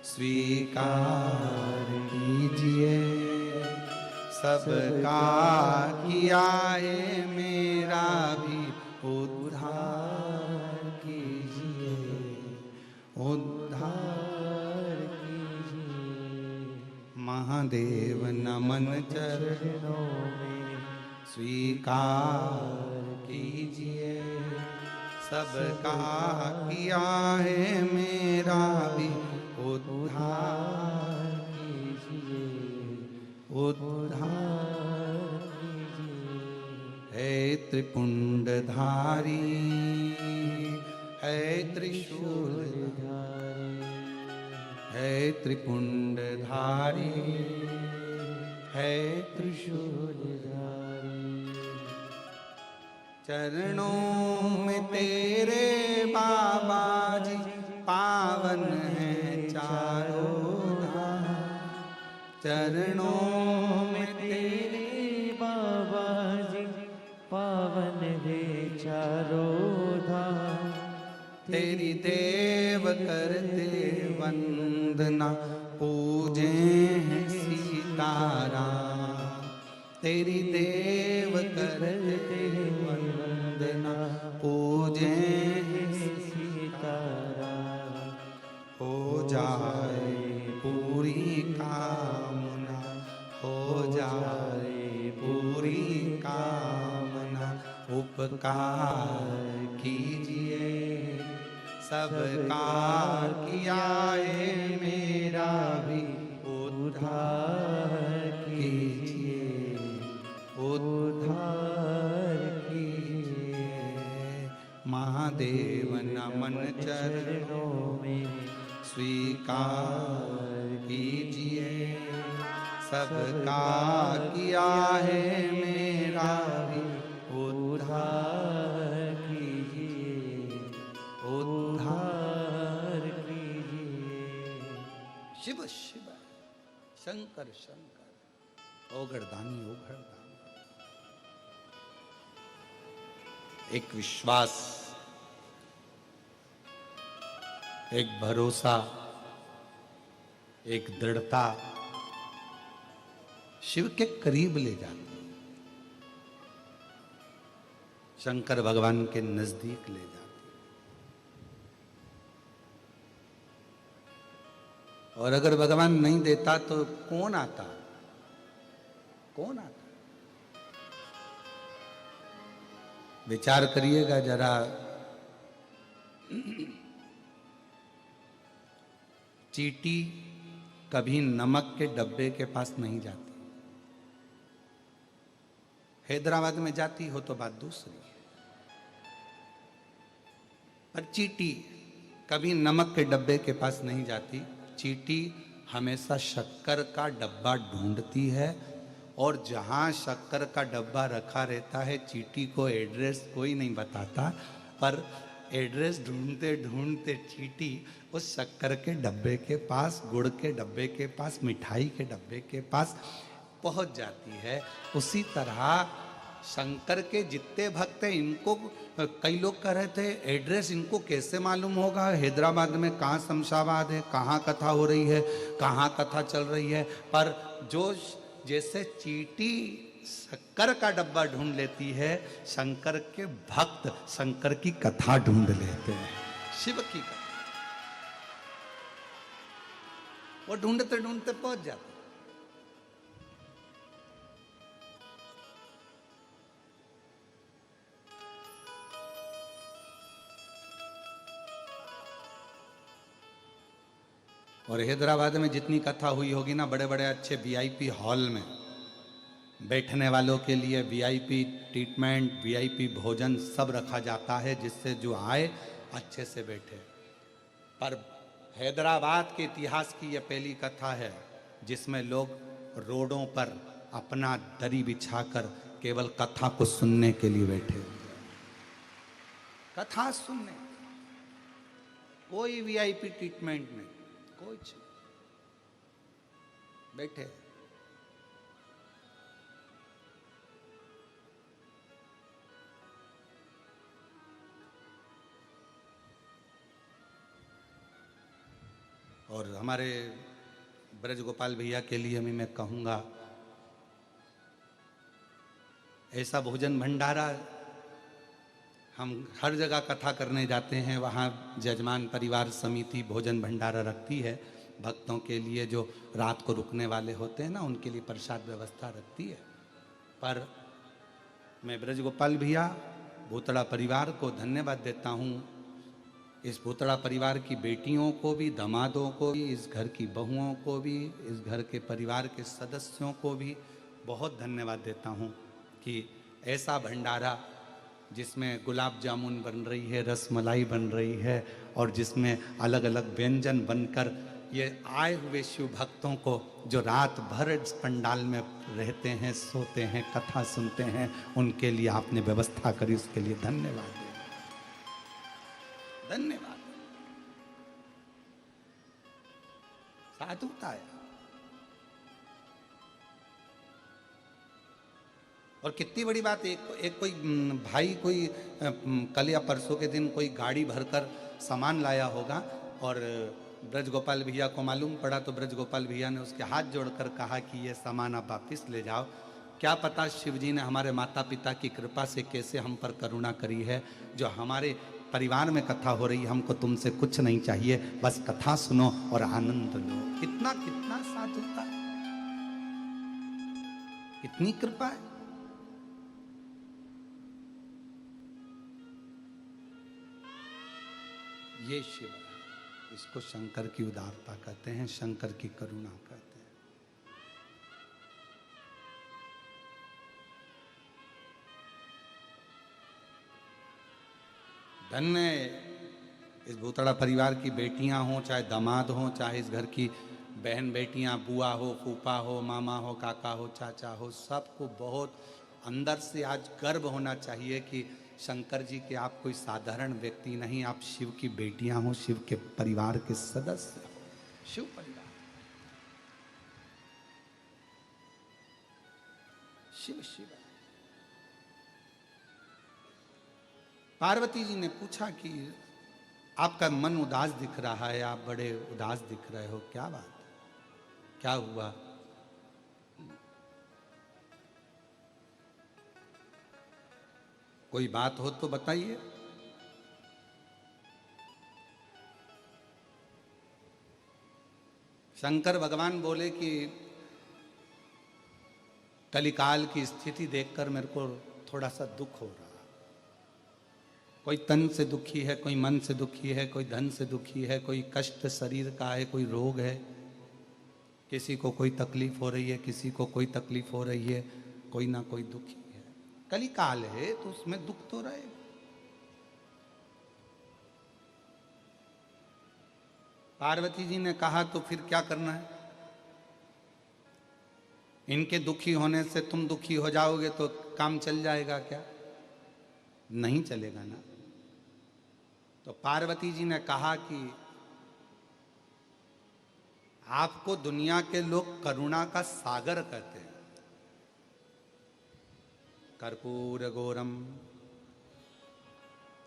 स्वीकार कीजिए सबका किया है, मेरा भी उद्धार कीजिए, उद्धार कीजिए। महादेव नमन चरणों में, स्वीकार कीजिए सबका किया है, मेरा भी उद्धार कीजिए, उद्धार कीजिए। है त्रिपुंडधारी, है त्रिशूलधारी, है त्रिपुंडधारी, है त्रिशूलधारी। चरणों में तेरे बाबा जी पावन है चारों धाम, चरणों में तेरे बाबा जी पावन है चारों धाम। तेरी देव करते वंदना, पूज देव करते वंदना, पूजे सीताराम। हो जाए पूरी कामना, हो जाए पूरी कामना। उपकार कीजिए सबका किया है, मेरा भी उद्धार कीजिए, उद्धार कीजिए। महादेव नमन चरणों में स्वीकार कीजिए, सबका किया है, मेरा भी उद्धार कीजिए, उद्धार कीजिए। शिव शिव शंकर शंकर, ओगरदानी ओगरदानी। एक विश्वास, एक भरोसा, एक दृढ़ता शिव के करीब ले जाती है, शंकर भगवान के नजदीक ले जाती है। और अगर भगवान नहीं देता तो कौन आता, कौन आता? विचार करिएगा जरा। चींटी कभी नमक के डब्बे के पास नहीं जाती, हैदराबाद में जाती हो तो बात दूसरी है, पर चींटी कभी नमक के डब्बे के पास नहीं जाती। चींटी हमेशा शक्कर का डब्बा ढूंढती है, और जहां शक्कर का डब्बा रखा रहता है चींटी को एड्रेस कोई नहीं बताता, पर एड्रेस ढूंढते ढूंढते चींटी उस शक्कर के डब्बे के पास, गुड़ के डब्बे के पास, मिठाई के डब्बे के पास पहुंच जाती है। उसी तरह शंकर के जितने भक्त हैं, इनको कई लोग कह रहे थे एड्रेस इनको कैसे मालूम होगा, हैदराबाद में कहाँ शमशाबाद है, कहाँ कथा हो रही है, कहाँ कथा चल रही है। पर जो जैसे चींटी शक्कर का डब्बा ढूंढ लेती है, शंकर के भक्त शंकर की कथा ढूंढ लेते हैं, शिव की कथा। वो ढूंढते ढूंढते पहुंच जाते। और हैदराबाद में जितनी कथा हुई होगी ना, बड़े बड़े अच्छे वीआईपी हॉल में बैठने वालों के लिए वीआईपी ट्रीटमेंट, वीआईपी भोजन सब रखा जाता है, जिससे जो आए अच्छे से बैठे। पर हैदराबाद के इतिहास की यह पहली कथा है जिसमें लोग रोडों पर अपना दरी बिछाकर केवल कथा को सुनने के लिए बैठे हुए, कथा सुनने, कोई वीआईपी ट्रीटमेंट नहीं, कुछ बैठे। और हमारे ब्रज गोपाल भैया के लिए भी मैं कहूँगा, ऐसा भोजन भंडारा हम हर जगह कथा करने जाते हैं, वहाँ जजमान परिवार समिति भोजन भंडारा रखती है भक्तों के लिए, जो रात को रुकने वाले होते हैं ना, उनके लिए प्रसाद व्यवस्था रखती है। पर मैं ब्रज गोपाल भैया भूतड़ा परिवार को धन्यवाद देता हूँ, इस भूतड़ा परिवार की बेटियों को भी, दामादों को भी, इस घर की बहुओं को भी, इस घर के परिवार के सदस्यों को भी बहुत धन्यवाद देता हूँ कि ऐसा भंडारा जिसमें गुलाब जामुन बन रही है, रस मलाई बन रही है, और जिसमें अलग अलग व्यंजन बनकर ये आए हुए शिव भक्तों को जो रात भर इस पंडाल में रहते हैं, सोते हैं, कथा सुनते हैं, उनके लिए आपने व्यवस्था करी, उसके लिए धन्यवाद, धन्यवाद। साधुता है। और कितनी बड़ी बात, एक कोई भाई कोई कल या परसों के दिन कोई गाड़ी भरकर सामान लाया होगा, और ब्रज गोपाल भैया को मालूम पड़ा, तो ब्रज गोपाल भैया ने उसके हाथ जोड़कर कहा कि ये सामान आप वापिस ले जाओ। क्या पता शिव जी ने हमारे माता पिता की कृपा से कैसे हम पर करुणा करी है, जो हमारे परिवार में कथा हो रही है। हमको तुमसे कुछ नहीं चाहिए, बस कथा सुनो और आनंद लो। कितना कितना साधुता है, कितनी कृपा है। ये शिव है, इसको शंकर की उदारता कहते हैं, शंकर की करुणा कहते हैं। धन्य इस भूतड़ा परिवार की बेटियां हों, चाहे दामाद हों, चाहे इस घर की बहन बेटियां, बुआ हो, फूफा हो, मामा हो, काका हो, चाचा हो, सबको बहुत अंदर से आज गर्व होना चाहिए कि शंकर जी के आप कोई साधारण व्यक्ति नहीं, आप शिव की बेटियां हो, शिव के परिवार के सदस्य हो, शिव परिवार, शिव शिव। पार्वती जी ने पूछा कि आपका मन उदास दिख रहा है, आप बड़े उदास दिख रहे हो, क्या बात है, क्या हुआ? कोई बात हो तो बताइए। शंकर भगवान बोले कि कलिकाल की स्थिति देखकर मेरे को थोड़ा सा दुख हो रहा। कोई तन से दुखी है, कोई मन से दुखी है, कोई धन से दुखी है, कोई कष्ट शरीर का है, कोई रोग है, किसी को कोई तकलीफ हो रही है, किसी को कोई तकलीफ हो रही है, कोई ना कोई दुखी है। कलिकाल है तो उसमें दुख तो रहेगा। पार्वती जी ने कहा तो फिर क्या करना है? इनके दुखी होने से तुम दुखी हो जाओगे तो काम चल जाएगा क्या? नहीं चलेगा ना। तो पार्वती जी ने कहा कि आपको दुनिया के लोग करुणा का सागर कहते हैं। कर्पूर गौरम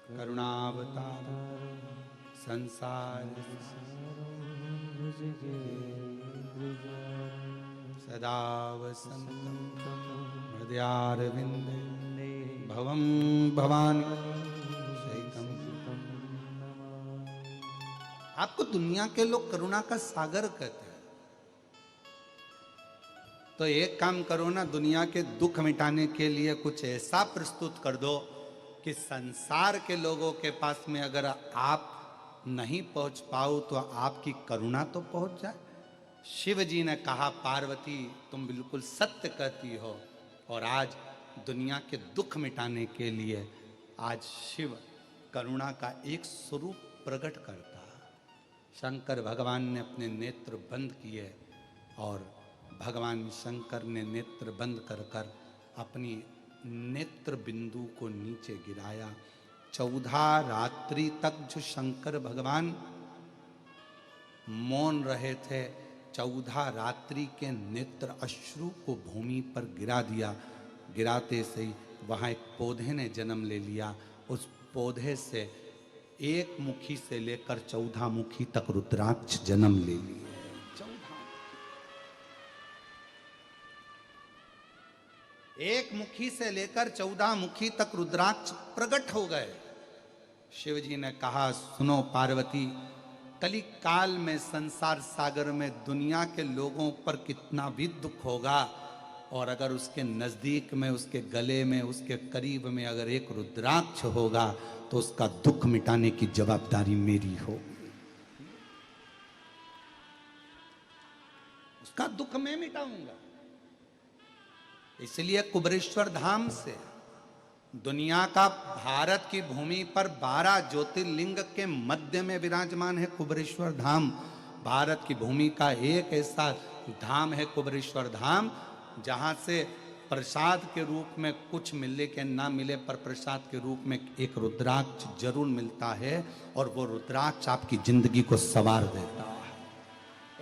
करुणावतारम संसार सदा वसंतम हृदयारविंदे भवम भवानी। आपको दुनिया के लोग करुणा का सागर कहते हैं। तो एक काम करो ना, दुनिया के दुख मिटाने के लिए कुछ ऐसा प्रस्तुत कर दो कि संसार के लोगों के पास में अगर आप नहीं पहुंच पाओ तो आपकी करुणा तो पहुंच जाए। शिव जी ने कहा पार्वती तुम बिल्कुल सत्य कहती हो, और आज दुनिया के दुख मिटाने के लिए आज शिव करुणा का एक स्वरूप प्रकट करता। शंकर भगवान ने अपने नेत्र बंद किए और भगवान शंकर ने नेत्र बंद कर कर अपनी नेत्र बिंदु को नीचे गिराया। 14 रात्रि तक जो शंकर भगवान मौन रहे थे, 14 रात्रि के नेत्र अश्रु को भूमि पर गिरा दिया। गिराते से ही वहाँ एक पौधे ने जन्म ले लिया। उस पौधे से एक मुखी से लेकर 14 मुखी तक रुद्राक्ष जन्म ले लिए। 14 एक मुखी से लेकर 14 मुखी तक रुद्राक्ष प्रकट हो गए। शिव जी ने कहा सुनो पार्वती, कली काल में संसार सागर में दुनिया के लोगों पर कितना भी दुख होगा, और अगर उसके नजदीक में, उसके गले में, उसके करीब में अगर एक रुद्राक्ष होगा तो उसका दुख मिटाने की जवाबदारी मेरी होगी। उसका दुख मैं मिटाऊंगा। इसलिए कुबेरेश्वर धाम से दुनिया का, भारत की भूमि पर 12 ज्योतिर्लिंग के मध्य में विराजमान है कुबेरेश्वर धाम। भारत की भूमि का एक ऐसा धाम है कुबेरेश्वर धाम, जहां से प्रसाद के रूप में कुछ मिले के ना मिले, पर प्रसाद के रूप में एक रुद्राक्ष जरूर मिलता है, और वो रुद्राक्ष आपकी जिंदगी को संवार देता है।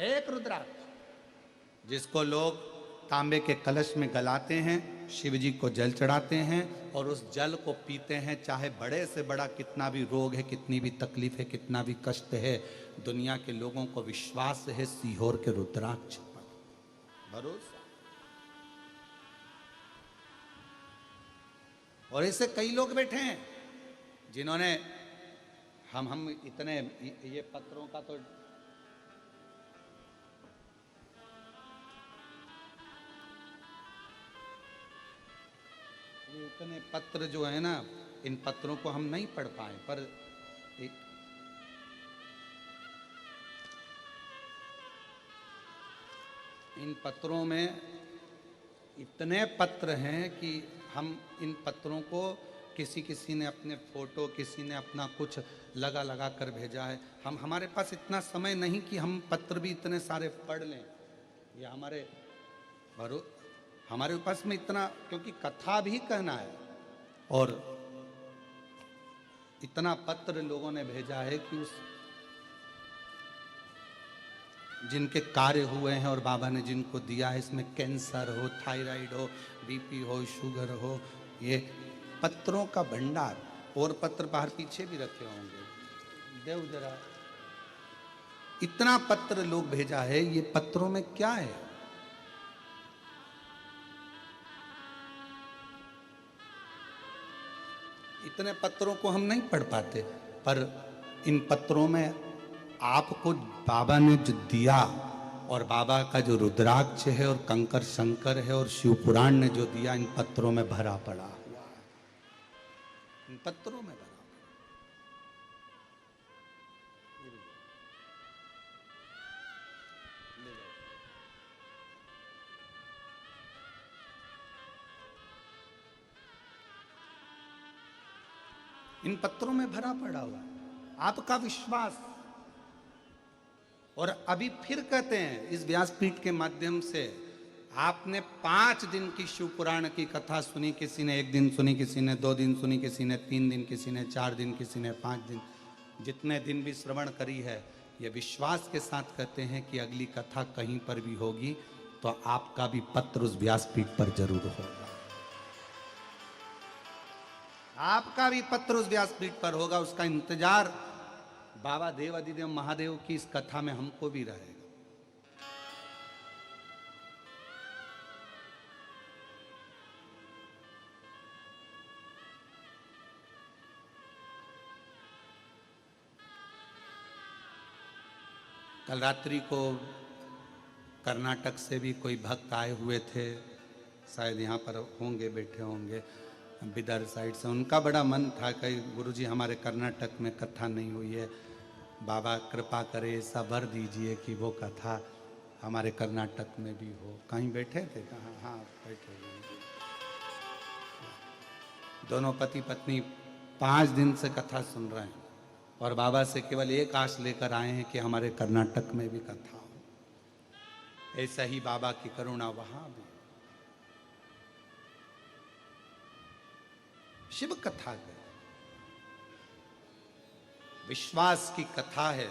एक रुद्राक्ष जिसको लोग तांबे के कलश में गलाते हैं, शिव जी को जल चढ़ाते हैं और उस जल को पीते हैं। चाहे बड़े से बड़ा कितना भी रोग है, कितनी भी तकलीफ है, कितना भी कष्ट है, दुनिया के लोगों को विश्वास है सीहोर के रुद्राक्ष पर, भरोसा। और ऐसे कई लोग बैठे हैं जिन्होंने हम इतने ये पत्रों का तो ये इतने पत्र जो है ना, इन पत्रों को हम नहीं पढ़ पाए, पर इन पत्रों में इतने पत्र हैं कि हम इन पत्रों को किसी ने अपने फोटो, किसी ने अपना कुछ लगा कर भेजा है। हमारे पास इतना समय नहीं कि हम पत्र भी इतने सारे पढ़ लें। ये हमारे पास में इतना, क्योंकि कथा भी कहना है और इतना पत्र लोगों ने भेजा है कि उस जिनके कार्य हुए हैं और बाबा ने जिनको दिया है, इसमें कैंसर हो, थायराइड हो, बीपी हो, शुगर हो, ये पत्रों का भंडार। और पत्र बाहर पीछे भी रखे होंगे, देव जरा। इतना पत्र लोग भेजा है, ये पत्रों में क्या है? इतने पत्रों को हम नहीं पढ़ पाते, पर इन पत्रों में आपको बाबा ने जो दिया, और बाबा का जो रुद्राक्ष है और कंकर शंकर है और शिव पुराण ने जो दिया, इन पत्रों में भरा पड़ा हुआ है। इन पत्रों में भरा। इन पत्रों में भरा पड़ा हुआ है आपका विश्वास। और अभी फिर कहते हैं इस व्यासपीठ के माध्यम से, आपने 5 दिन की शिव पुराण की कथा सुनी, किसी ने 1 दिन सुनी, किसी ने 2 दिन सुनी, किसी ने 3 दिन, किसी ने 4 दिन, किसी ने 5 दिन, जितने दिन भी श्रवण करी है, ये विश्वास के साथ कहते हैं कि अगली कथा कहीं पर भी होगी तो आपका भी पत्र उस व्यासपीठ पर जरूर होगा। आपका भी पत्र उस व्यासपीठ पर होगा। उसका इंतजार बाबा देव अधिदेव महादेव की इस कथा में हमको भी रहेगा। कल रात्रि को कर्नाटक से भी कोई भक्त आए हुए थे, शायद यहाँ पर होंगे, बैठे होंगे बिदर साइड से। उनका बड़ा मन था कि गुरुजी हमारे कर्नाटक में कथा नहीं हुई है, बाबा कृपा करे, ऐसा वर दीजिए कि वो कथा हमारे कर्नाटक में भी हो। कहीं बैठे थे? कहाँ? हाँ बैठे हुए। दोनों पति पत्नी 5 दिन से कथा सुन रहे हैं और बाबा से केवल एक आश लेकर आए हैं कि हमारे कर्नाटक में भी कथा हो। ऐसा ही बाबा की करुणा वहां भी। शिव कथा है, विश्वास की कथा है।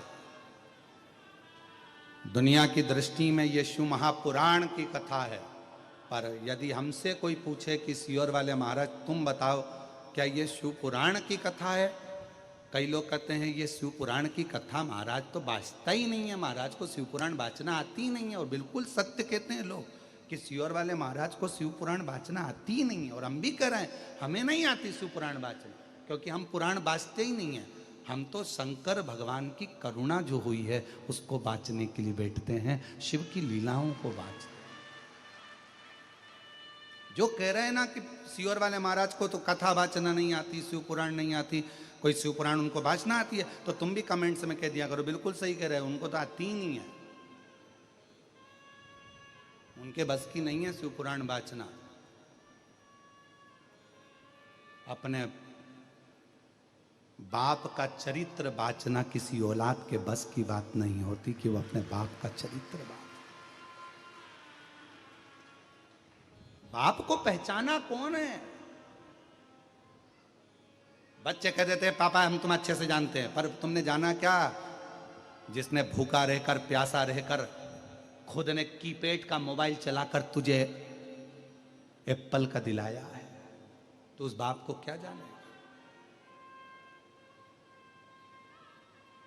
दुनिया की दृष्टि में यह शिव महापुराण की कथा है, पर यदि हमसे कोई पूछे कि सियोर वाले महाराज तुम बताओ क्या ये शिव पुराण की कथा है? कई लोग कहते हैं ये शिव पुराण की कथा महाराज तो बाँचता ही नहीं है, महाराज को शिव पुराण बाँचना आती ही नहीं है। और बिल्कुल सत्य कहते हैं लोग कि सियोर वाले महाराज को शिव पुराण बाँचना आती ही नहीं है। और हम भी कह रहे हैं हमें नहीं आती शिव पुराण बाँचना, क्योंकि हम पुराण बाँचते ही नहीं हैं। हम तो शंकर भगवान की करुणा जो हुई है उसको बाँचने के लिए बैठते हैं, शिव की लीलाओं को बाँचते हैं। जो कह रहे हैं ना कि सियोर वाले महाराज को तो कथा बाँचना नहीं आती, शिव पुराण नहीं आती, कोई शिव पुराण उनको बाँचना आती है, तो तुम भी कमेंट्स में कह दिया करो बिल्कुल सही कह रहे हो, उनको तो आती ही नहीं है, उनके बस की नहीं है शिव पुराण बाँचना। अपने बाप का चरित्र बाँचना किसी औलाद के बस की बात नहीं होती कि वो अपने बाप का चरित्र बाप को पहचाना कौन है? बच्चे कह देते हैं पापा हम तुम अच्छे से जानते हैं, पर तुमने जाना क्या? जिसने भूखा रहकर प्यासा रहकर खुद ने कीपैड का मोबाइल चलाकर तुझे एप्पल का दिलाया है, तो उस बाप को क्या जाने?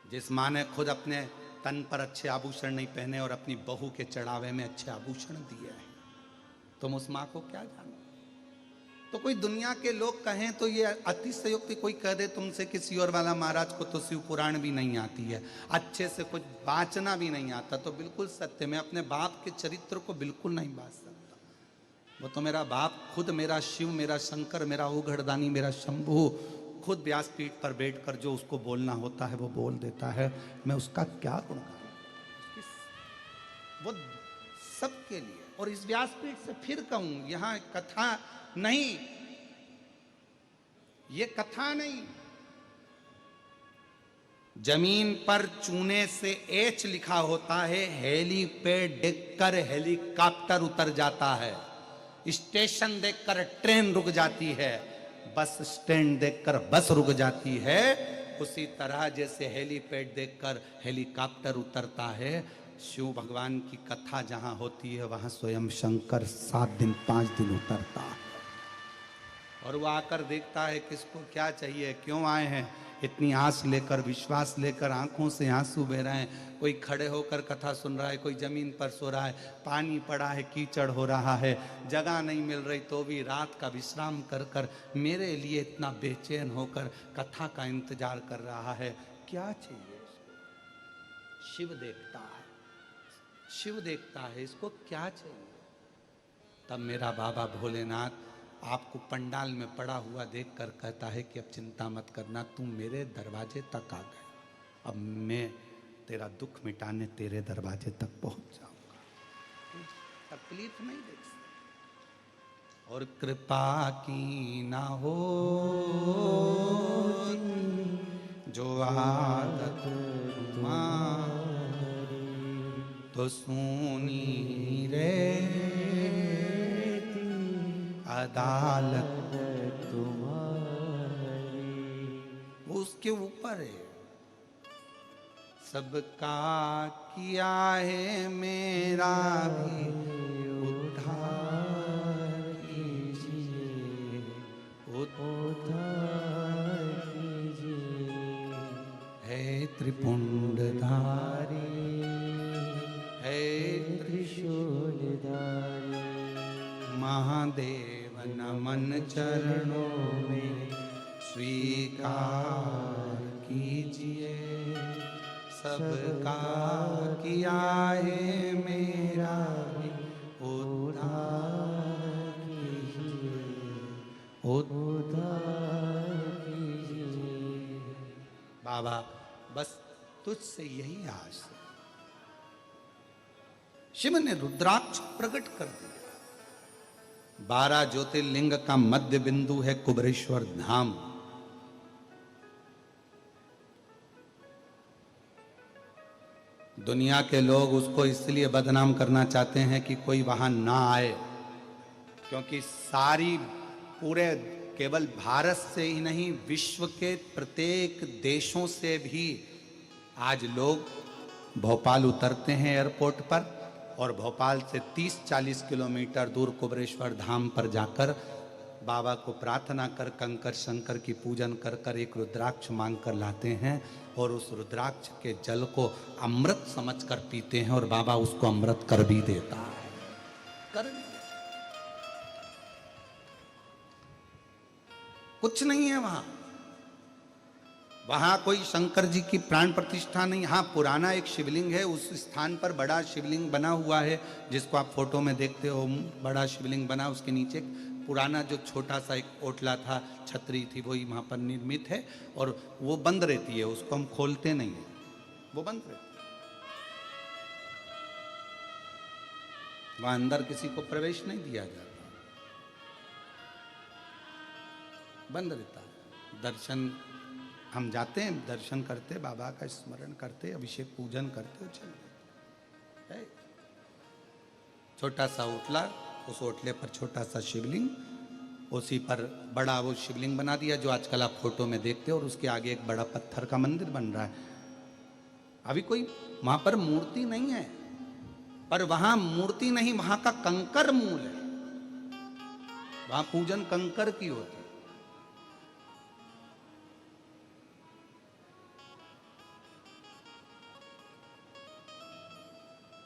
जिस माँ ने खुद अपने तन पर अच्छे आभूषण नहीं पहने और अपनी बहू के चढ़ावे में अच्छे आभूषण दिए हैं, तुम उस माँ को क्या जानो? तो कोई दुनिया के लोग कहें तो ये अतिशयोक्ति, कोई कह दे तुमसे किसी और वाला महाराज को तो शिव पुराण भी नहीं आती है, अच्छे से कुछ बाँचना भी नहीं आता, तो बिल्कुल सत्य, मैं अपने बाप के चरित्र को बिल्कुल नहीं बाँच सकता। वो तो मेरा बाप खुद, मेरा शिव, मेरा शंकर, मेरा उघड़दानी, मेरा शंभु, खुद व्यासपीठ पर बैठकर जो उसको बोलना होता है वो बोल देता है। मैं उसका क्या गुण गाऊं? वो सबके लिए। और इस व्यासपीठ से फिर कहूं, यहां कथा नहीं, ये कथा नहीं, जमीन पर चूने से एच लिखा होता है, हेलीपैड देखकर हेलीकॉप्टर उतर जाता है, स्टेशन देखकर ट्रेन रुक जाती है, बस स्टैंड देखकर बस रुक जाती है। उसी तरह जैसे हेलीपैड देखकर हेलीकॉप्टर उतरता है, शिव भगवान की कथा जहां होती है वहां स्वयं शंकर 7 दिन 5 दिन उतरता है। और वो आकर देखता है किसको क्या चाहिए, क्यों आए हैं, इतनी आस लेकर, विश्वास लेकर, आंखों से आंसू बह रहे हैं। कोई खड़े होकर कथा सुन रहा है, कोई जमीन पर सो रहा है, पानी पड़ा है, कीचड़ हो रहा है, जगह नहीं मिल रही तो भी रात का विश्राम कर कर मेरे लिए इतना बेचैन होकर कथा का इंतजार कर रहा है। क्या चाहिए इसको? शिव देखता है, शिव देखता है, इसको क्या चाहिए? तब मेरा बाबा भोलेनाथ आपको पंडाल में पड़ा हुआ देखकर कहता है कि अब चिंता मत करना, तुम मेरे दरवाजे तक आ गए, अब मैं तेरा दुख मिटाने तेरे दरवाजे तक पहुंच जाऊंगा, तकलीफ नहीं देख सकता। और कृपा की ना हो जो आदत तुम्हारी, तो सुनी रे अदालत तुम्हारी। वो उसके ऊपर है, सबका किया है मेरा भी उद्धार कीजिए, उद्धार कीजिए। है त्रिपुंडधारी, है त्रिशूलधारी, महादेव नमन चरणों में स्वीकार कीजिए, सबका किया है मेरा भी उद्धार कीजिए, उद्धार कीजिए। बाबा बस तुझसे यही आस है। शिव ने रुद्राक्ष प्रकट कर दिया। 12 ज्योतिर्लिंग का मध्य बिंदु है कुबरेश्वर धाम। दुनिया के लोग उसको इसलिए बदनाम करना चाहते हैं कि कोई वहां ना आए, क्योंकि सारी पूरे केवल भारत से ही नहीं, विश्व के प्रत्येक देशों से भी आज लोग भोपाल उतरते हैं एयरपोर्ट पर, और भोपाल से 30-40 किलोमीटर दूर कुबरेश्वर धाम पर जाकर बाबा को प्रार्थना कर, कंकर शंकर की पूजन कर कर एक रुद्राक्ष मांग कर लाते हैं, और उस रुद्राक्ष के जल को अमृत समझकर पीते हैं, और बाबा उसको अमृत कर भी देता है। कर भी कुछ नहीं है वहां, वहां कोई शंकर जी की प्राण प्रतिष्ठा नहीं। हाँ, पुराना एक शिवलिंग है, उस स्थान पर बड़ा शिवलिंग बना हुआ है, जिसको आप फोटो में देखते हो, बड़ा शिवलिंग बना, उसके नीचे पुराना जो छोटा सा एक ओटला था, छतरी थी, वही वहाँ पर निर्मित है, और वो बंद रहती है, उसको हम खोलते नहीं है, वो बंद रहती है। वहाँ अंदर किसी को प्रवेश नहीं दिया जाता, बंद रहता है। दर्शन हम जाते हैं, दर्शन करते, बाबा का स्मरण करते, अभिषेक पूजन करते हो, चल। छोटा सा ओटला, उस ओटले पर छोटा सा शिवलिंग, उसी पर बड़ा वो शिवलिंग बना दिया जो आजकल आप फोटो में देखते हो, और उसके आगे एक बड़ा पत्थर का मंदिर बन रहा है। अभी कोई वहां पर मूर्ति नहीं है, पर वहां मूर्ति नहीं, वहां का कंकर मूल है, वहां पूजन कंकर की होती है।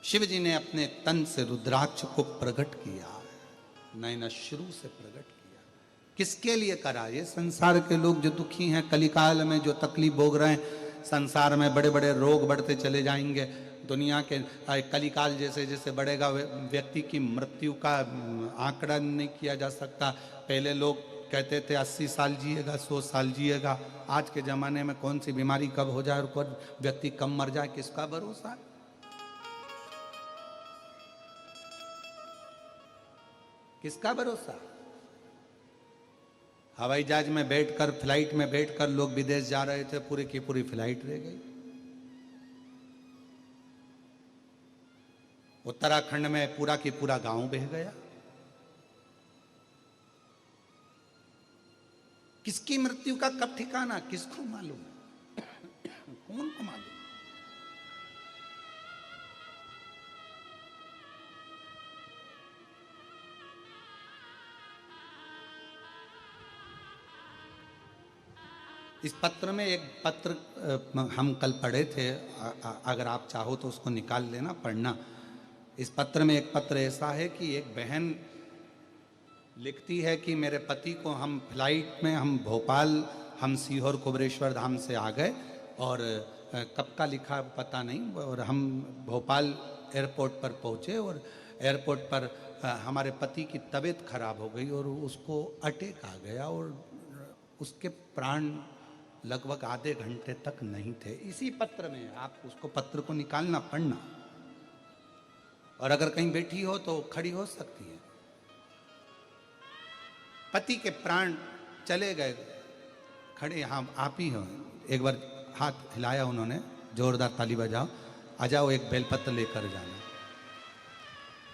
शिव जी ने अपने तन से रुद्राक्ष को प्रकट किया, नैना शुरू से प्रकट किया। किसके लिए करा? ये संसार के लोग जो दुखी हैं, कलिकाल में जो तकलीफ भोग रहे हैं, संसार में बड़े बड़े रोग बढ़ते चले जाएंगे, दुनिया के कलिकाल जैसे जैसे बढ़ेगा व्यक्ति की मृत्यु का आंकड़ा नहीं किया जा सकता। पहले लोग कहते थे 80 साल जिएगा, 100 साल जिएगा। आज के ज़माने में कौन सी बीमारी कब हो जाए और कौन व्यक्ति कब मर जाए, किसका भरोसा? किसका भरोसा? हवाई जहाज में बैठकर, फ्लाइट में बैठकर लोग विदेश जा रहे थे, पूरी की पूरी फ्लाइट रह गई। उत्तराखंड में पूरा की पूरा गांव बह गया। किसकी मृत्यु का कब ठिकाना, किसको मालूम? कौन को मालूम? इस पत्र में एक पत्र हम कल पढ़े थे, अगर आप चाहो तो उसको निकाल लेना, पढ़ना। इस पत्र में एक पत्र ऐसा है कि एक बहन लिखती है कि मेरे पति को हम फ्लाइट में, हम भोपाल, हम सीहोर कुबरेश्वर धाम से आ गए और कब का लिखा पता नहीं, और हम भोपाल एयरपोर्ट पर पहुँचे और एयरपोर्ट पर हमारे पति की तबीयत खराब हो गई और उसको अटैक आ गया और उसके प्राण लगभग आधे घंटे तक नहीं थे। इसी पत्र में आप उसको, पत्र को निकालना, पढ़ना, और अगर कहीं बैठी हो तो खड़ी हो सकती है। पति के प्राण चले गए, खड़े, हाँ आप ही हो। एक बार हाथ हिलाया उन्होंने, जोरदार ताली बजाओ, आ जाओ, एक बेलपत्र लेकर जाना।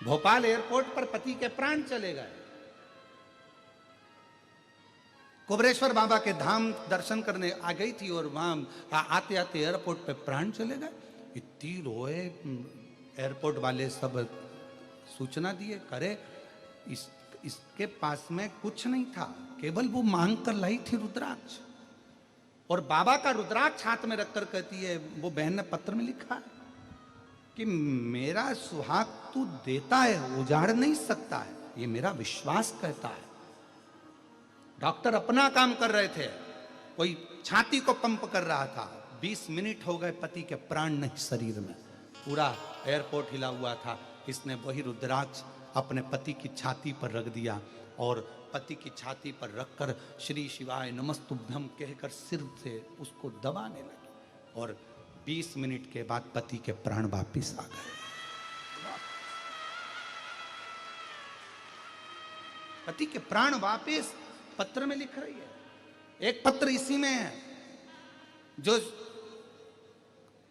भोपाल एयरपोर्ट पर पति के प्राण चले गए। कुबरेश्वर बाबा के धाम दर्शन करने आ गई थी और वहां आते आते एयरपोर्ट पे प्राण चले गए। इतनी रोए, एयरपोर्ट वाले सब सूचना दिए, करे इसके पास में कुछ नहीं था, केवल वो मांग कर लाई थी रुद्राक्ष, और बाबा का रुद्राक्ष हाथ में रखकर कहती है, वो बहन ने पत्र में लिखा है कि मेरा सुहाग तू देता है, उजाड़ नहीं सकता है, ये मेरा विश्वास कहता है। डॉक्टर अपना काम कर रहे थे, कोई छाती को पंप कर रहा था। 20 मिनट हो गए, पति के प्राण नहीं शरीर में, पूरा एयरपोर्ट हिला हुआ था। इसने वही रुद्राक्ष अपने पति की छाती पर रख दिया और पति की छाती पर रखकर श्री शिवाय नमस्तुभ्यम कहकर सिर से उसको दबाने लगी और 20 मिनट के बाद पति के प्राण वापिस आ गए। पति के प्राण वापिस पत्र में लिख रही है। एक पत्र इसी में है जो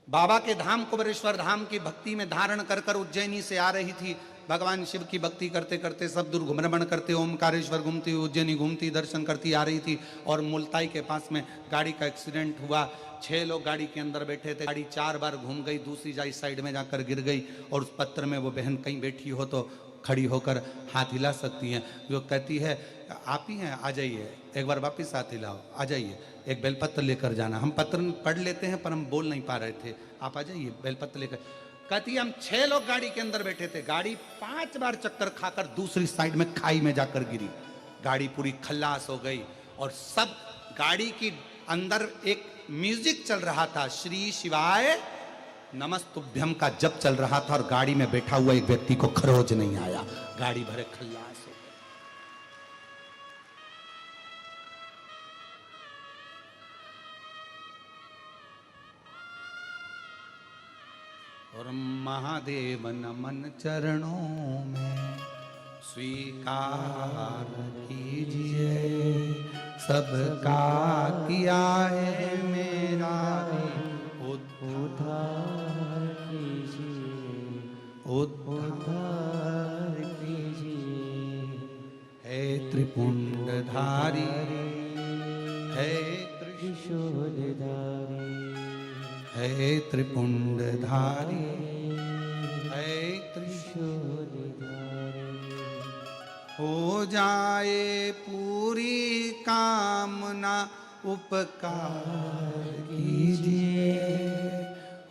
बाबा के धाम कुबरेश्वर धाम की भक्ति में धारण कर कर उज्जैनी से आ रही थी। भगवान शिव की भक्ति करते करते सब दूर भ्रमण करते, ओमकारेश्वर घूमती, उज्जैनी घूमती, दर्शन करती आ रही थी और मुल्ताई के पास में गाड़ी का एक्सीडेंट हुआ। 6 लोग गाड़ी के अंदर बैठे थे। गाड़ी 4 बार घूम गई, दूसरी साइड में जाकर गिर गई। और उस पत्र में वो बहन कहीं बैठी हो तो खड़ी होकर हाथ हिला सकती हैं, जो कहती है आप ही हैं, आ जाइए, एक बार वापस हाथ हिलाओ, आ जाइए, एक बेलपत्र लेकर जाना। हम पत्र पढ़ लेते हैं पर हम बोल नहीं पा रहे थे, आप आ जाइए बेलपत्र लेकर। कहती है हम 6 लोग गाड़ी के अंदर बैठे थे, गाड़ी 5 बार चक्कर खाकर दूसरी साइड में खाई में जाकर गिरी। गाड़ी पूरी खल्लास हो गई और सब गाड़ी की अंदर एक म्यूजिक चल रहा था, श्री शिवाय नमस्तुभ्यम का जप चल रहा था और गाड़ी में बैठा हुआ एक व्यक्ति को खरोच नहीं आया। गाड़ी भरे खल्लास हो गई। और महादेव नमन चरणों में स्वीकार कीजिए, सबका किया है मेरा उद्धार कीजिए, उद्धार कीजिए। है त्रिपुंडधारी, है त्रिशूलधारी, है त्रिपुंडधारी, है त्रिशूलधारी। हो जाए पूरी कामना उपकार कीजिए,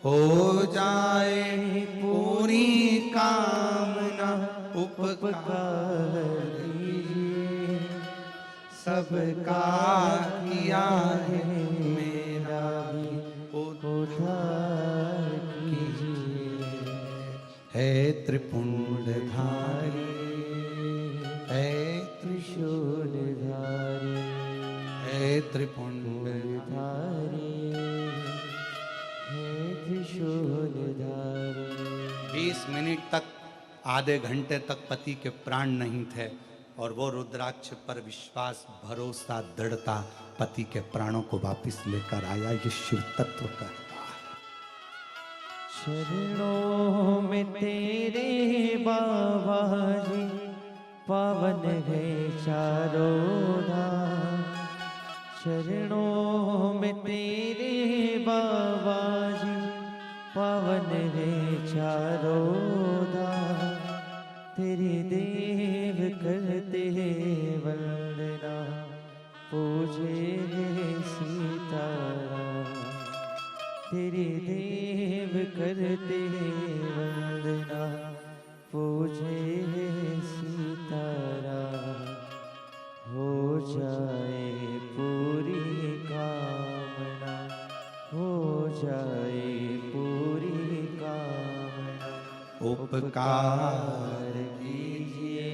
हो जाए पूरी कामना उपकार कीजिए। सबका किया है मेरा भी उद्धार कीजिए। है त्रिपुंडधारी, है त्रिशूलधारी, है त्रिपुंडधारी, है त्रिशूलधारी। 20 मिनट तक, आधे घंटे तक पति के प्राण नहीं थे और वो रुद्राक्ष पर विश्वास, भरोसा, दृढ़ता पति के प्राणों को वापस लेकर आया। ये शिव तत्व कहता है। शरणों में तेरे बाबा जी पावन है चारों धाम। शरणों में तेरे बाबा जी पावन है चारों धाम। तेरी देव करते वंदना, पूजे सीताराम। तेरी देव करते वंदना, पूजे सीताराम। हो जाए पूरी कामना, हो जाए पूरी कामना। उपकार कीजिए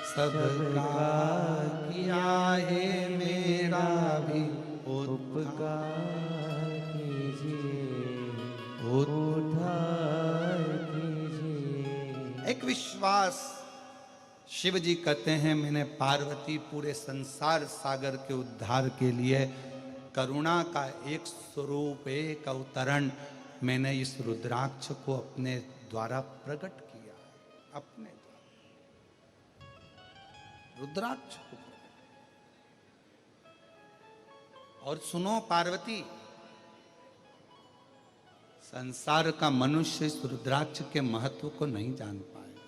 सबका किया है मेरा भी उपकार कीजिए, उद्धार कीजिए। एक विश्वास, शिव जी कहते हैं मैंने पार्वती पूरे संसार सागर के उद्धार के लिए करुणा का एक स्वरूप, एक अवतरण मैंने इस रुद्राक्ष को अपने द्वारा प्रकट किया। अपने द्वारा रुद्राक्ष को। और सुनो पार्वती, संसार का मनुष्य इस रुद्राक्ष के महत्व को नहीं जान पाएगा।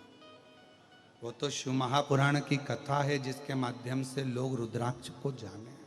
वो तो शिव महापुराण की कथा है जिसके माध्यम से लोग रुद्राक्ष को जाने।